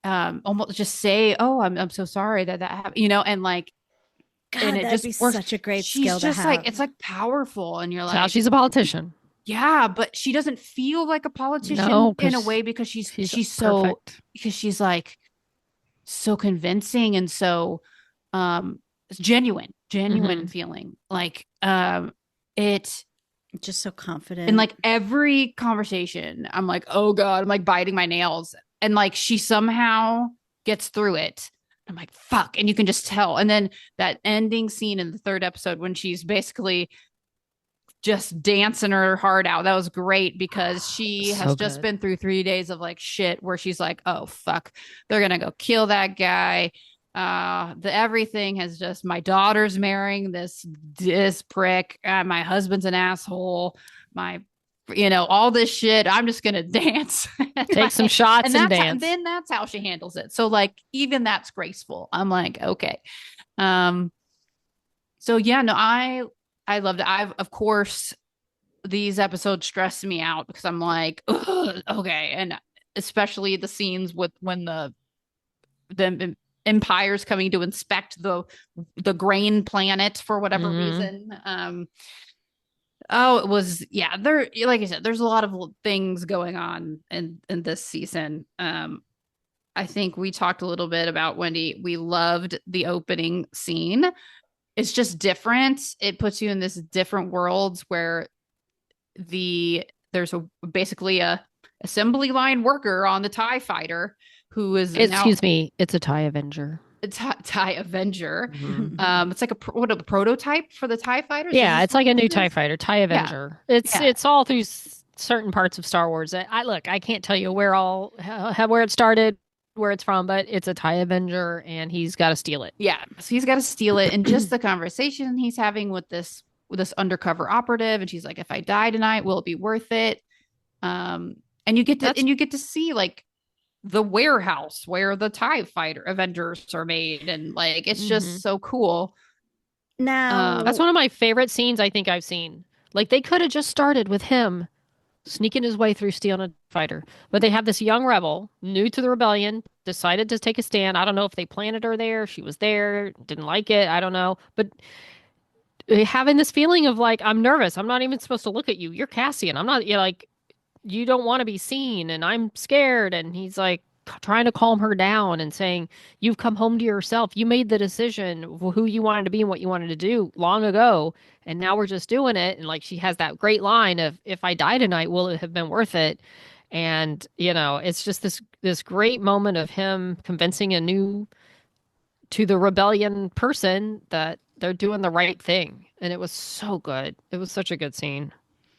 almost just say, oh, I'm so sorry that happened, and like, God, and it that'd just be works. such a great She's skill to just like, have. it's like powerful, and you're That's how like, she's a politician. yeah, but she doesn't feel like a politician No, in a 'cause way because she's she's perfect. like so convincing and so it's genuine feeling like it. Just so confident. In like every conversation, I'm like, oh God, I'm like biting my nails. And like she somehow gets through it. I'm like, fuck. And you can just tell. And then that ending scene in the third episode when she's basically just dancing her heart out. That was great because she So has just good. been through 3 days of like shit where she's like, oh fuck, they're gonna go kill that guy. The everything has just, my daughter's marrying this prick, my husband's an asshole, my all this shit, I'm just gonna dance. Take some shots and dance. Then that's how she handles it. So like even that's graceful. I'm like, okay. So yeah, no, I loved it. Of course, these episodes stress me out because I'm like, okay, and especially the scenes with when the empire's coming to inspect the grain planet for whatever reason. Oh, it was, yeah, there, like I said, there's a lot of things going on in this season. I think we talked a little bit about, Wendy, we loved the opening scene. It's just different. It puts you in this different worlds where there's basically a assembly line worker on the TIE fighter who is Excuse me, it's a TIE Avenger. a TIE Avenger. Mhm. It's like a prototype for the TIE fighters. Yeah, it's like a new TIE fighter, TIE Avenger. Yeah. It's all through certain parts of Star Wars. I can't tell you where it started, where it's from, but it's a TIE Avenger, and he's got to steal it. Yeah, so he's got to steal it, and just the conversation he's having with this undercover operative, and she's like, "If I die tonight, will it be worth it?" And you get to see like the warehouse where the TIE fighter Avengers are made, and like it's just so cool. Now That's one of my favorite scenes I think I've seen. Like they could have just started with him sneaking his way through stealing a fighter, but they have this young rebel, new to the rebellion, decided to take a stand. I don't know if they planted her there, she was there, didn't like it, I don't know, but having this feeling of like, I'm nervous, I'm not even supposed to look at you, you're Cassian, I'm not, like, you don't want to be seen, and I'm scared. And he's like trying to calm her down and saying, you've come home to yourself, you made the decision of who you wanted to be and what you wanted to do long ago, and now we're just doing it. And like she has that great line of, if I die tonight, will it have been worth it? And it's just this great moment of him convincing a new to the rebellion person that they're doing the right thing. And it was so good. It was such a good scene.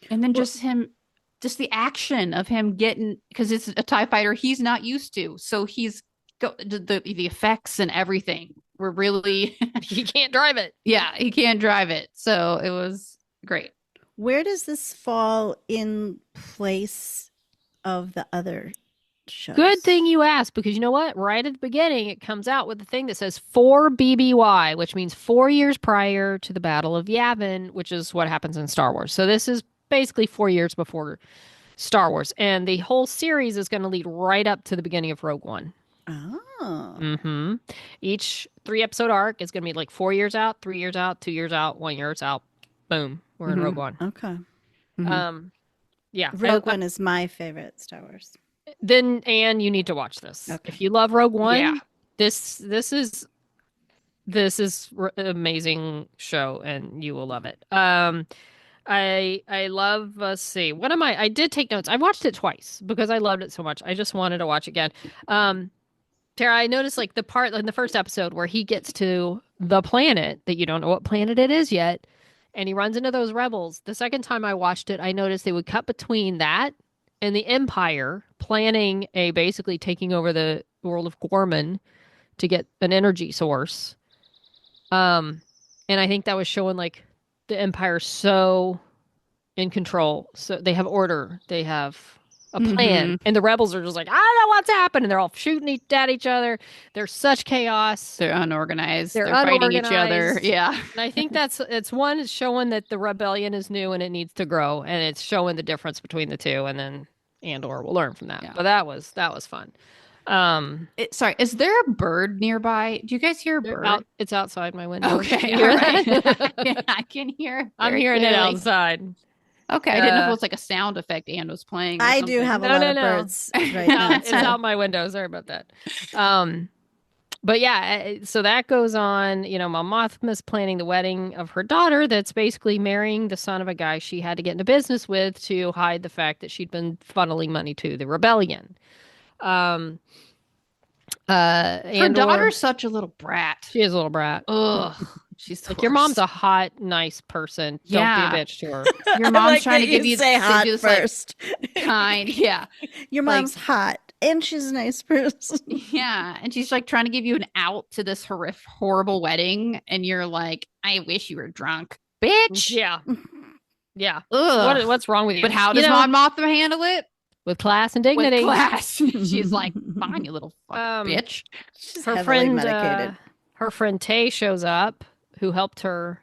And then just the action of him getting, because it's a TIE fighter he's not used to, so he's the effects and everything were really He can't drive it. Yeah, he can't drive it, so it was great. where does this fall in place of the other shows? Good thing you asked, because you know what? Right at the beginning, it comes out with the thing that says 4 BBY, which means 4 years prior to the Battle of Yavin, which is what happens in Star Wars. So this is basically 4 years before Star Wars. And the whole series is going to lead right up to the beginning of Rogue One. Oh. Each 3-episode arc is going to be like 4 years out, 3 years out, 2 years out, 1 year out. Boom. We're in Rogue One. Okay. Yeah. Rogue One is my favorite Star Wars. Then, Anne, you need to watch this. Okay. If you love Rogue One, Yeah. this is amazing show, and you will love it. I love, let's see, I did take notes. I watched it twice because I loved it so much. I just wanted to watch again. Tara, I noticed like the part in the first episode where he gets to the planet that you don't know what planet it is yet, and he runs into those rebels. The second time I watched it, I noticed they would cut between that and the Empire planning basically taking over the world of Gorman to get an energy source. And I think that was showing like the Empire so in control. So they have order. They have a plan. And the rebels are just like, I don't know what's happening. They're all shooting at each other. There's such chaos. They're unorganized. They're fighting each other. unorganized. Yeah. And I think it's one, it's showing that the rebellion is new and it needs to grow. And it's showing the difference between the two. And then Andor will learn from that. Yeah. But that was fun. Sorry, is there a bird nearby? Do you guys hear a bird? It's outside my window. Okay, You hear all right. that? I can hear. I'm very hearing it clearly. outside. Okay, I didn't know if it was like a sound effect Anne was playing. Or I do something. have a No, lot no, of no. birds right now. It's out my window. Sorry about that. But yeah, so that goes on. You know, Mom Mothma's planning the wedding of her daughter that's basically marrying the son of a guy she had to get into business with to hide the fact that she'd been funneling money to the rebellion. Her Andor, daughter's such a little brat. she is a little brat. Ugh, she's the Like, your mom's worst. a hot, nice person. Yeah. Don't be a bitch to her. Your I mom's like trying that to give you say hot this, first. like, kind. Yeah, Your like- mom's hot and she's a nice person. yeah, and she's like trying to give you an out to this horrible wedding, and you're like, I wish you were drunk, bitch. Yeah. Yeah. Ugh. What's wrong with you? But how You does know, Mon Mothma handle it? with class and dignity? With class. She's like, fine, you little fucking bitch. She's Her heavily friend, medicated. her friend Tay shows up, who helped her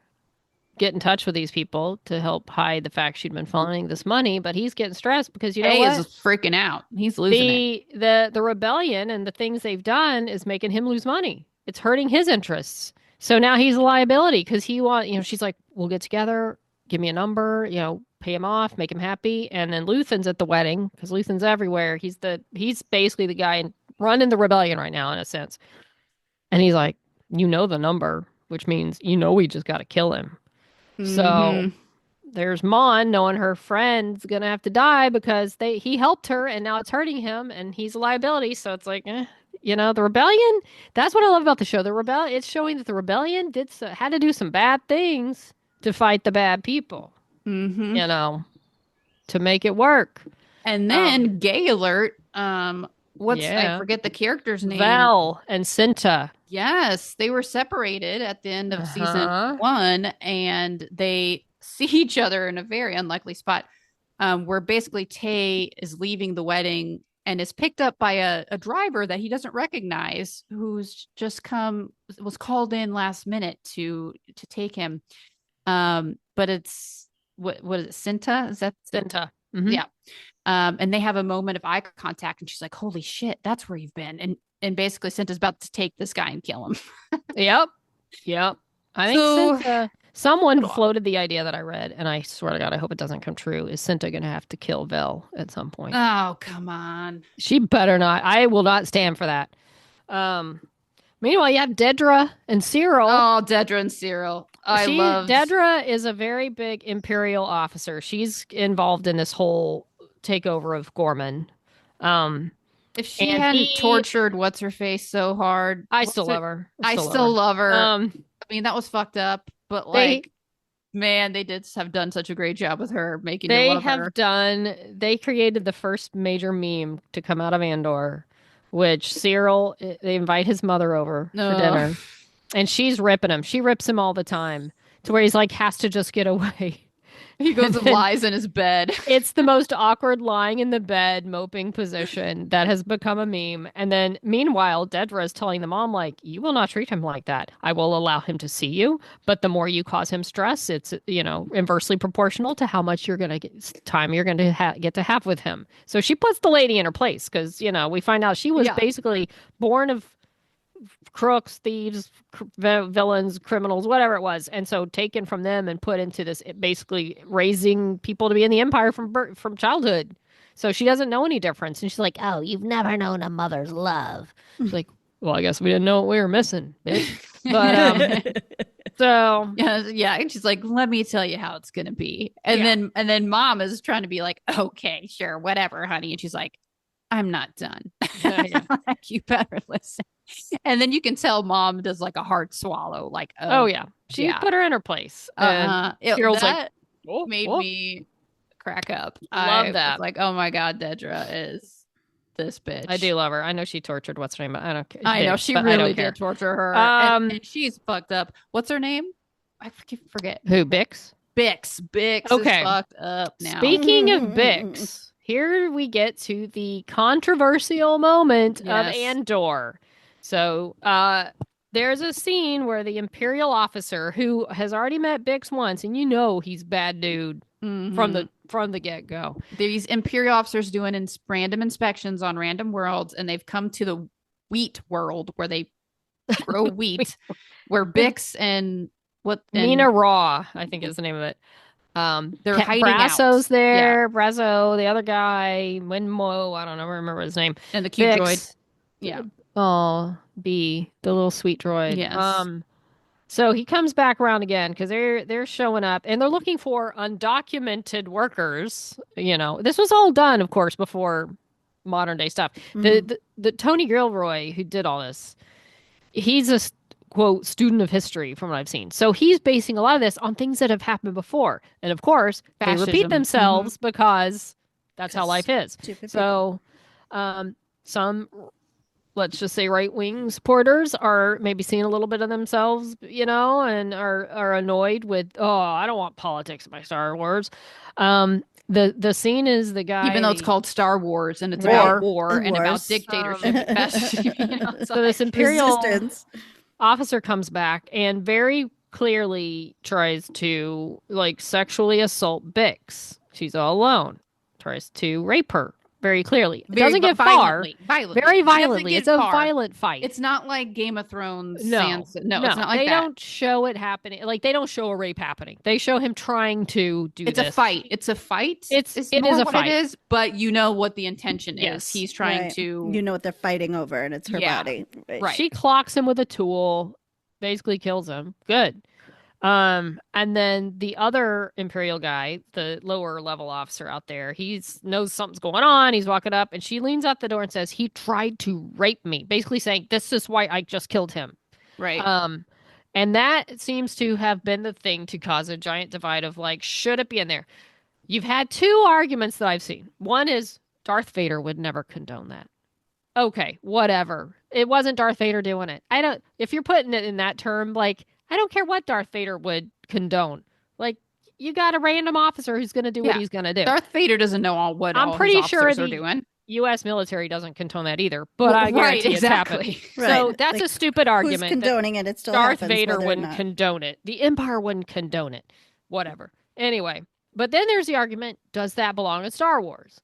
get in touch with these people to help hide the fact she'd been funneling this money. But he's getting stressed because, you know He what? is freaking out. He's losing it. The rebellion and the things they've done is making him lose money. It's hurting his interests. So now he's a liability because she's like, we'll get together, give me a number, pay him off, make him happy. And then Luthen's at the wedding because Luthen's everywhere. He's basically the guy running the rebellion right now in a sense. And he's like, the number, which means, we just got to kill him. So Mhm. there's Mon knowing her friend's going to have to die because he helped her and now it's hurting him and he's a liability. So it's like, the rebellion, that's what I love about the show. It's showing that the rebellion had to do some bad things to fight the bad people, Mhm. To make it work. And then gay alert. I Yeah. forget the character's name. Val and Cinta. Yes, they were separated at the end of Uh-huh. season 1, and they see each other in a very unlikely spot, where basically Tay is leaving the wedding and is picked up by a driver that he doesn't recognize, who's just was called in last minute to take him. But it's what is it? Cinta? Is that Cinta. Mhm. Yeah. And they have a moment of eye contact, and she's like, "Holy shit, that's where you've been." And basically, Cinta's about to take this guy and kill him. Yep. I think So- someone floated the idea that I read, and I swear to God, I hope it doesn't come true. Is Cinta going to have to kill Vel at some point? Oh, come on. She better not. I will not stand for that. Meanwhile, you have Dedra and Cyril. Oh, Dedra and Cyril. Dedra is a very big Imperial officer. She's involved in this whole takeover of Gorman. If she and hadn't he- tortured what's her face so hard, I still love her. I still love her. Um, I mean, that was fucked up, but They- like, man, they did have done such a great job with her, making they you love have her. they created the first major meme to come out of Andor, which Cyril, they invite his mother over for Ugh. dinner, and she's ripping him. She rips him all the time to where he's like, has to just get away. He goes and lies in his bed. It's the most awkward lying in the bed, moping position that has become a meme. And then meanwhile, Dedra is telling the mom, like, you will not treat him like that. I will allow him to see you. But the more you cause him stress, it's, inversely proportional to how much you're going to get time you're going to get to have with him. So she puts the lady in her place because, we find out she was Yeah. basically born of crooks, thieves, villains, criminals, whatever it was, and so taken from them and put into this, basically raising people to be in the empire from childhood. So she doesn't know any difference, and she's like, "Oh, you've never known a mother's love." She's like, "Well, I guess we didn't know what we were missing, bitch." But so Yeah. And she's like, "Let me tell you how it's gonna be." And then mom is trying to be like, "Okay, sure, whatever, honey." And she's like, "I'm not done." Yeah. Like, you better listen. And then you can tell mom does like a hard swallow, like, oh yeah, she yeah. put her in her place. And Cyril's like, that "Oh, made oh." me crack up. Love I that. was like, oh my god, Dedra is this bitch. I do love her. I know she tortured what's her name, but I don't care. I know Bitch, she but I don't really care. did torture her, Um, and she's fucked up. What's her name? I forget. Who, Bix? Bix. Bix Okay. is fucked up now. Speaking of Bix, here we get to the controversial moment of Yes. Andor. So, there's a scene where the Imperial officer who has already met Bix once, and you know he's bad dude from the get go. These Imperial officers doing random inspections on random worlds, and they've come to the wheat world where they grow wheat, where Bix and Mina Raw, I think is the name of it. they're hiding Brasso's out. there, Brasso, the other guy, Winmo, I don't know, remember his name. And the cute Bix. droid. Yeah. Oh, B, the little sweet droid. Yes. So he comes back around again because they're showing up and they're looking for undocumented workers. You know, this was all done, of course, before modern day stuff. The Tony Gilroy who did all this, he's a quote student of history from what I've seen. So he's basing a lot of this on things that have happened before, and of course they repeat Fascism. themselves because that's how life is. Stupid So, some, let's just say right-wing supporters are maybe seeing a little bit of themselves, you know, and are annoyed with, oh, I don't want politics in my Star Wars. The scene is the guy, Even though it's called Star Wars and it's War. about war and about Wars. dictatorship and fascism. You know, so this Imperial Resistance. officer comes back and very clearly tries to like sexually assault Bix. She's all alone. Tries to rape her very clearly. It doesn't get violently. far. Very violently. It's a far. violent fight. It's not like Game of Thrones. No, Sansa. No, it's not like they that. don't show it happening. Like they don't show a rape happening. They show him trying to do It's this. a fight. It's a fight. It more is a what fight. It is, but you know what the intention is. Yes. He's trying Right. to. You know what they're fighting over, and it's her Yeah. body. Right. She clocks him with a tool, basically kills him. Good. And then the other Imperial guy, the lower level officer out there, knows something's going on. He's walking up and she leans out the door and says, he tried to rape me, basically saying, this is why I just killed him. Right. And that seems to have been the thing to cause a giant divide of like, should it be in there? You've had two arguments that I've seen. One is Darth Vader would never condone that. Okay, whatever. It wasn't Darth Vader doing it. If you're putting it in that term, like, I don't care what Darth Vader would condone. Like, you got a random officer who's going to do what he's going to do. Darth Vader doesn't know all I'm his pretty sure officers are the doing. U.S. military doesn't condone that either, but I guarantee it's happening. Right. So that's Like, a stupid argument. Who's condoning it? It still Darth happens, Vader whether or wouldn't not. condone it. The Empire wouldn't condone it. Whatever. Anyway, but then there's the argument: does that belong in Star Wars?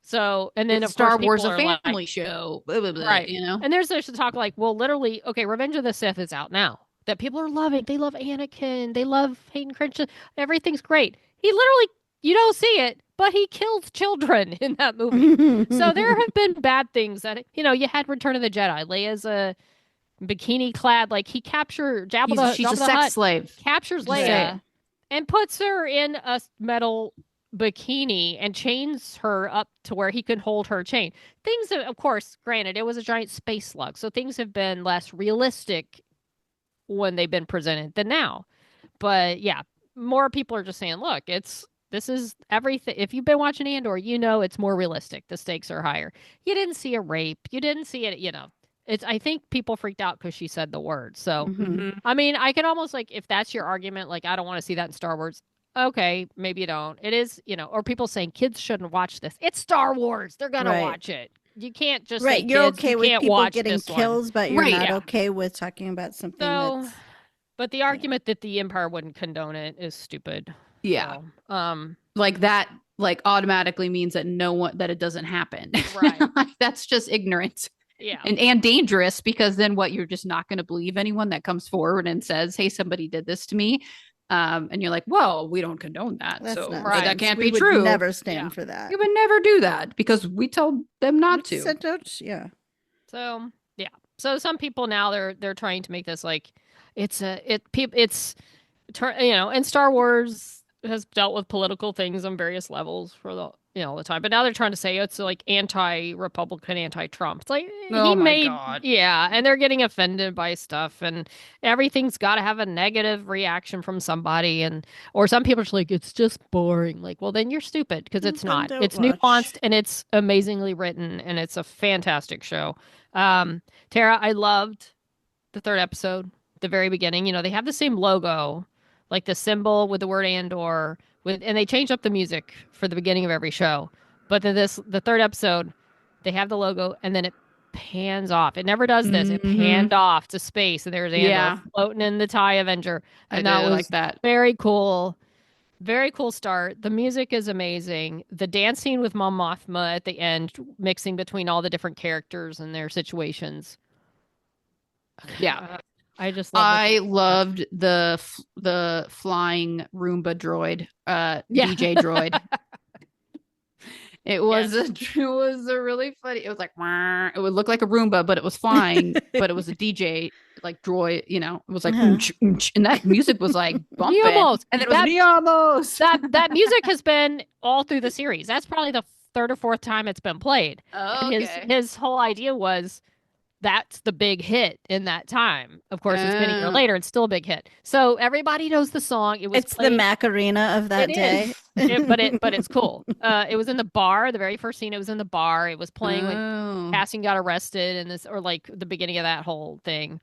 So, and then Is of Star course, Wars people a are family like, show, blah, blah, blah, right? You know, And there's talk like, well, literally, okay, Revenge of the Sith is out now. That people are loving. They love Anakin. They love Hayden Christensen. Everything's great. He literally, you don't see it, but he killed children in that movie. So there have been bad things that, you know, you had Return of the Jedi. Leia's a bikini clad, like he captured she's a sex slave. captures Just say Leia it. and puts her in a metal bikini and chains her up to where he can hold her chain. Things, of course, granted, it was a giant space slug, so things have been less realistic when they've been presented than now. But yeah, more people are just saying, look, this is everything. If you've been watching Andor, you know it's more realistic. The stakes are higher. You didn't see a rape. You didn't see it, you know. I think people freaked out because she said the word. So, I mean, I can almost like, if that's your argument, like, I don't want to see that in Star Wars. Okay, maybe you don't. It is, you know, or people saying kids shouldn't watch this. It's Star Wars. They're going to watch it. You can't just say You're kids, okay you with can't people watch getting this one. kills, but you're Right, not yeah. okay with talking about something So, that's but the argument that the Empire wouldn't condone it is stupid. Yeah, So, like that, like automatically means that that it doesn't happen. Right. Like, that's just ignorant. yeah. And dangerous, because then you're just not going to believe anyone that comes forward and says, hey, somebody did this to me. And you're like, well, we don't condone that. that's So not Right. that can't we be would true. Never stand Yeah. for that. You would never do that because we told them not to. Sent out- yeah. So yeah. So some people now they're trying to make this like and Star Wars has dealt with political things on various levels for the time, but now they're trying to say it's like anti-Republican, anti-Trump. It's like Oh my God. yeah, and they're getting offended by stuff, and everything's got to have a negative reaction from somebody, or some people are just like, it's just boring. Like, well, then you're stupid because it's Then not. don't It's watch. nuanced and it's amazingly written, and it's a fantastic show. Tara, I loved the third episode, the very beginning. You know, they have the same logo, like the symbol with the word Andor and they change up the music for the beginning of every show. But then the third episode, they have the logo and then it pans off. It never does this. It panned off to space and there's Andor Yeah. floating in the TIE Avenger. And I that did was like that. very cool. Very cool start. The music is amazing. The dance scene with Mom Mothma at the end, mixing between all the different characters and their situations. Yeah. I just love I loved the flying Roomba droid, DJ droid. It was a really funny. It was like "Wah." It would look like a Roomba, but it was flying. But it was a DJ like droid. You know, it was like "Oonch, oonch," and that music was like bumping. Niamos. And then it was Niamos. that music has been all through the series. That's probably the third or fourth time it's been played. Oh, And okay. his whole idea was that's the big hit in that time. Of course, it's been a year later. It's still a big hit. So everybody knows the song. It's the Macarena of that day. but it's cool. It was in the bar. The very first scene, it was in the bar. It was playing when Cassian got arrested and this, or like the beginning of that whole thing.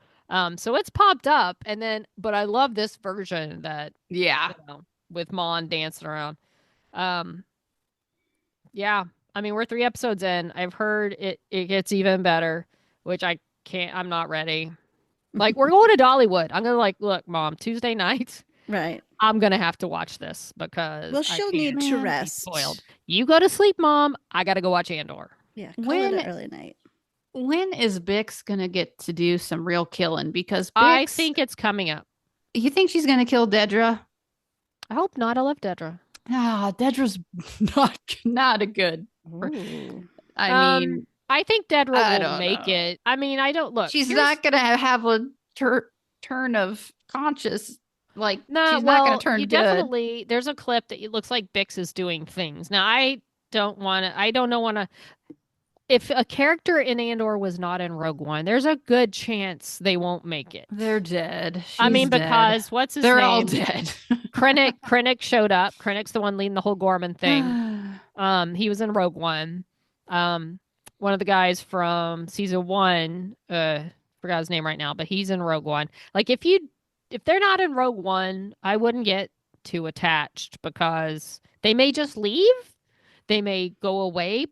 So it's popped up, and then, but I love this version that with Mon dancing around. Yeah, I mean we're 3 episodes in. I've heard it gets even better, which I'm not ready. Like we're going to Dollywood. I'm gonna look, Mom, Tuesday night. Right. I'm gonna have to watch this because she'll need to rest. Spoiled. You go to sleep, Mom. I gotta go watch Andor. Yeah, call it an early night. When is Bix gonna get to do some real killing? Because Bix, I think it's coming up. You think she's gonna kill Dedra? I hope not. I love Dedra. Dedra's not a good. I mean, I think Dedra will make it. I mean, I don't look. She's not gonna have a turn of conscience. Like no, she's not gonna turn good. Definitely. There's a clip that it looks like Bix is doing things. Now I don't want to. If a character in Andor was not in Rogue One, there's a good chance they won't make it. They're dead. I mean, because what's his name? They're all dead. Krennic showed up. Krennic's the one leading the whole Gorman thing. He was in Rogue One. One of the guys from season 1, forgot his name right now, but he's in Rogue One. Like if they're not in Rogue One, I wouldn't get too attached because they may just leave. They may go away.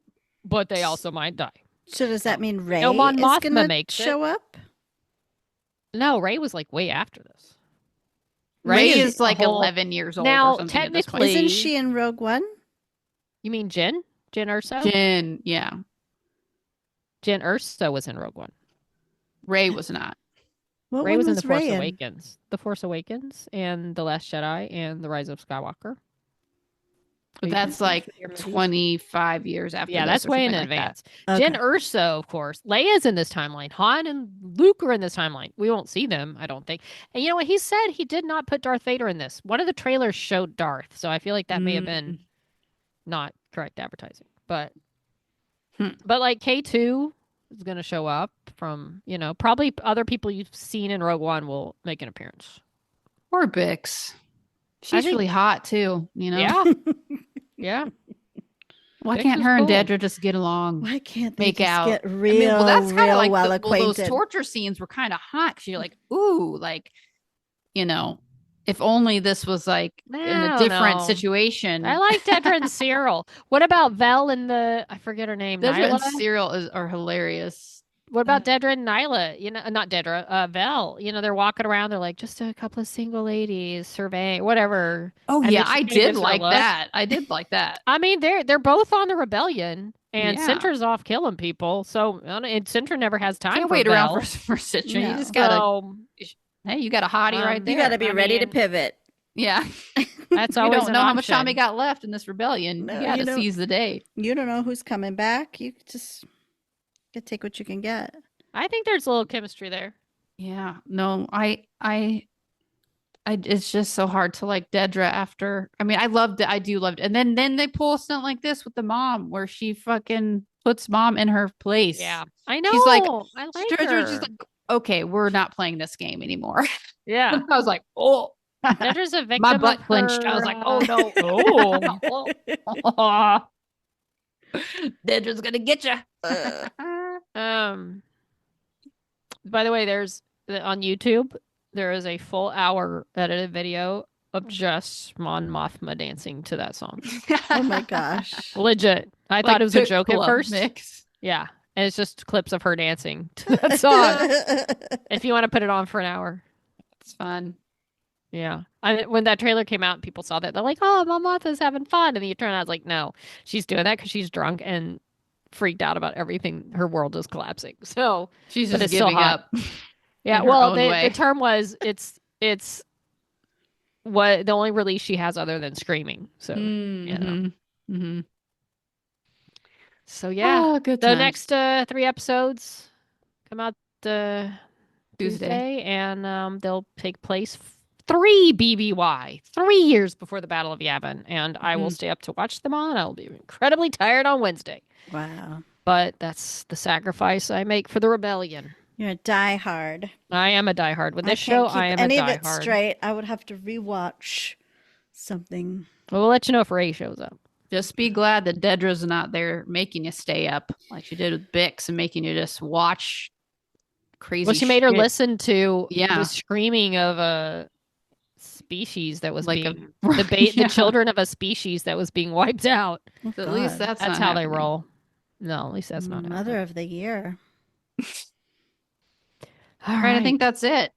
But they also might die. So does that mean Rey is going to show up? No, Rey was like way after this. Rey is like 11 years old now, or something. Technically, isn't she in Rogue One? You mean Jyn? Jyn Erso? Jyn, yeah. Jyn Erso was in Rogue One. Rey was not. Rey was in The Force Awakens. The Force Awakens and The Last Jedi and The Rise of Skywalker. That's like 25 years after. Yeah, that's way in advance. Okay. Jyn Erso, of course. Leia's in this timeline. Han and Luke are in this timeline. We won't see them, I don't think. And you know what? He said he did not put Darth Vader in this. One of the trailers showed Darth, so I feel like that may have been not correct advertising. But like K2 is going to show up from, probably other people you've seen in Rogue One will make an appearance. Or Bix. She's really hot too, Yeah. Yeah. Why can't her and Dedra just get along? Why can't they make just out? get real, that's kind of like well acquainted? Those torture scenes were kind of hot because you're like, ooh, like, if only this was like in a different situation. I like Dedra and Cyril. What about Vel and I forget her name. Dedra Nyla? and Cyril are hilarious. What about Dedra and Nyla? Not Dedra, Vel. They're walking around. They're like, just a couple of single ladies surveying, whatever. Oh, and yeah, I did like that. I did like that. I mean, they're both on the rebellion, and Cintra's off killing people. So, and Cintra never has time. Can't for wait Vel. around for Cintra. No. You just gotta. Hey, you got a hottie right there. You got to be ready to pivot. Yeah, that's always. You don't know how much time we got left in this rebellion. No, you got to seize the day. You don't know who's coming back. You just. You take what you can get. I think there's a little chemistry there. Yeah. No, I it's just so hard to like Dedra after. I mean, I loved it. I do love it. And then they pull a stunt like this with the mom where she fucking puts Mom in her place. Yeah. I know. She's like, I like her. She's like, okay, we're not playing this game anymore. Yeah. I was like, oh. Dedra's a victim. My butt clenched. I was like, oh no. Oh. Dedra's gonna get you. By the way, there's on YouTube, there is a full hour edited video of just Mon Mothma dancing to that song. Oh my gosh. Legit. I thought it was a joke at first. Mix. Yeah. And it's just clips of her dancing to that song. If you want to put it on for an hour. It's fun. Yeah. When that trailer came out and people saw that, they're like, oh, Mom Martha's having fun. And then you turn out, it's like, no, she's doing that because she's drunk and freaked out about everything. Her world is collapsing. So She's but just it's still giving hot. up. Yeah. in her Well, own the way. term was it's what the only release she has other than screaming. So, you know. Mhm. So, yeah. Oh, good The times. next 3 episodes come out Tuesday. Tuesday, and they'll take place 3 BBY, 3 years before the Battle of Yavin, and I will stay up to watch them all, and I will be incredibly tired on Wednesday. Wow. But that's the sacrifice I make for the rebellion. You're a diehard. I am a diehard. With this I can't show, keep I am any a of it diehard. straight. I would have to rewatch something. Well, we'll let you know if Ray shows up. Just be glad that Dedra's not there making you stay up like she did with Bix and making you just watch crazy Well, she made her shit. listen to Yeah. the screaming of a species that was Like being a the children of a species that was being wiped out. Oh, So at least God. that's That's not how they happening. roll. No, at least that's not Mother of the Year. All All right, I think that's it.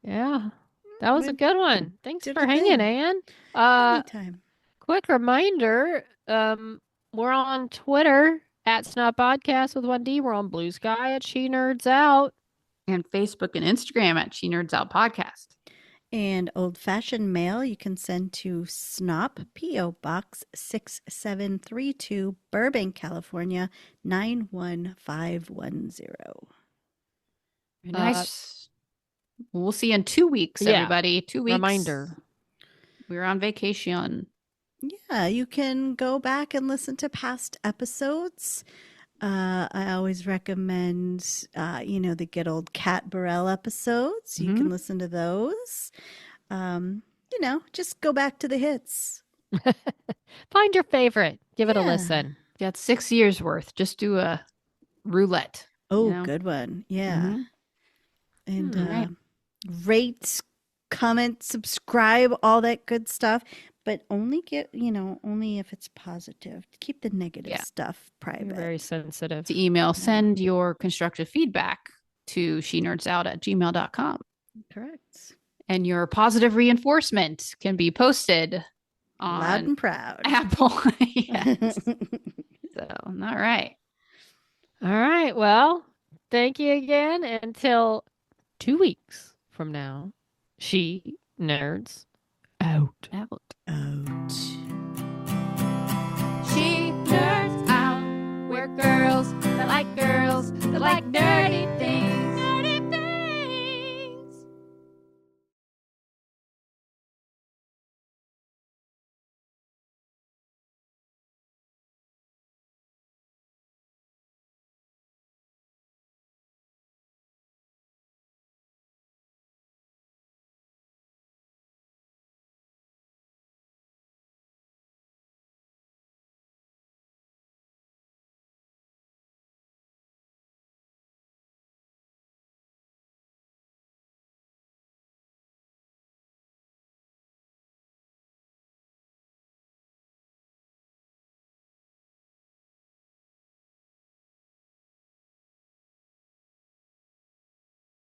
Yeah. That was a good one. Thanks did for a hanging, thing. Anne. Anytime. Quick reminder, we're on Twitter at Snot Podcast with Wendy. We're on Blue Sky at She Nerds Out. And Facebook and Instagram at She Nerds Out Podcast. And old-fashioned mail you can send to SNOP, P.O. Box 6732, Burbank, California, 91510. Nice. We'll see you in 2 weeks, yeah. everybody. 2 weeks. Reminder. We're on vacation. Yeah, you can go back and listen to past episodes. I always recommend, the good old Cat Burrell episodes. You can listen to those. Just go back to the hits. Find your favorite. Give it a Yeah. listen. Got 6 years worth. Just do a roulette. Oh, know? good one. Yeah. Mhm. And Right. rate, comment, subscribe, all that good stuff. But only only if it's positive. Keep the negative stuff You're private. very sensitive. To email, send your constructive feedback to shenerdsOut@gmail.com. Correct. And your positive reinforcement can be posted Loud on and proud. Apple. Yes. So, all right. All right. Well, thank you again. Until 2 weeks from now, She Nerds Out. Out. Out. She nerds out. We're girls that like girls that like nerds.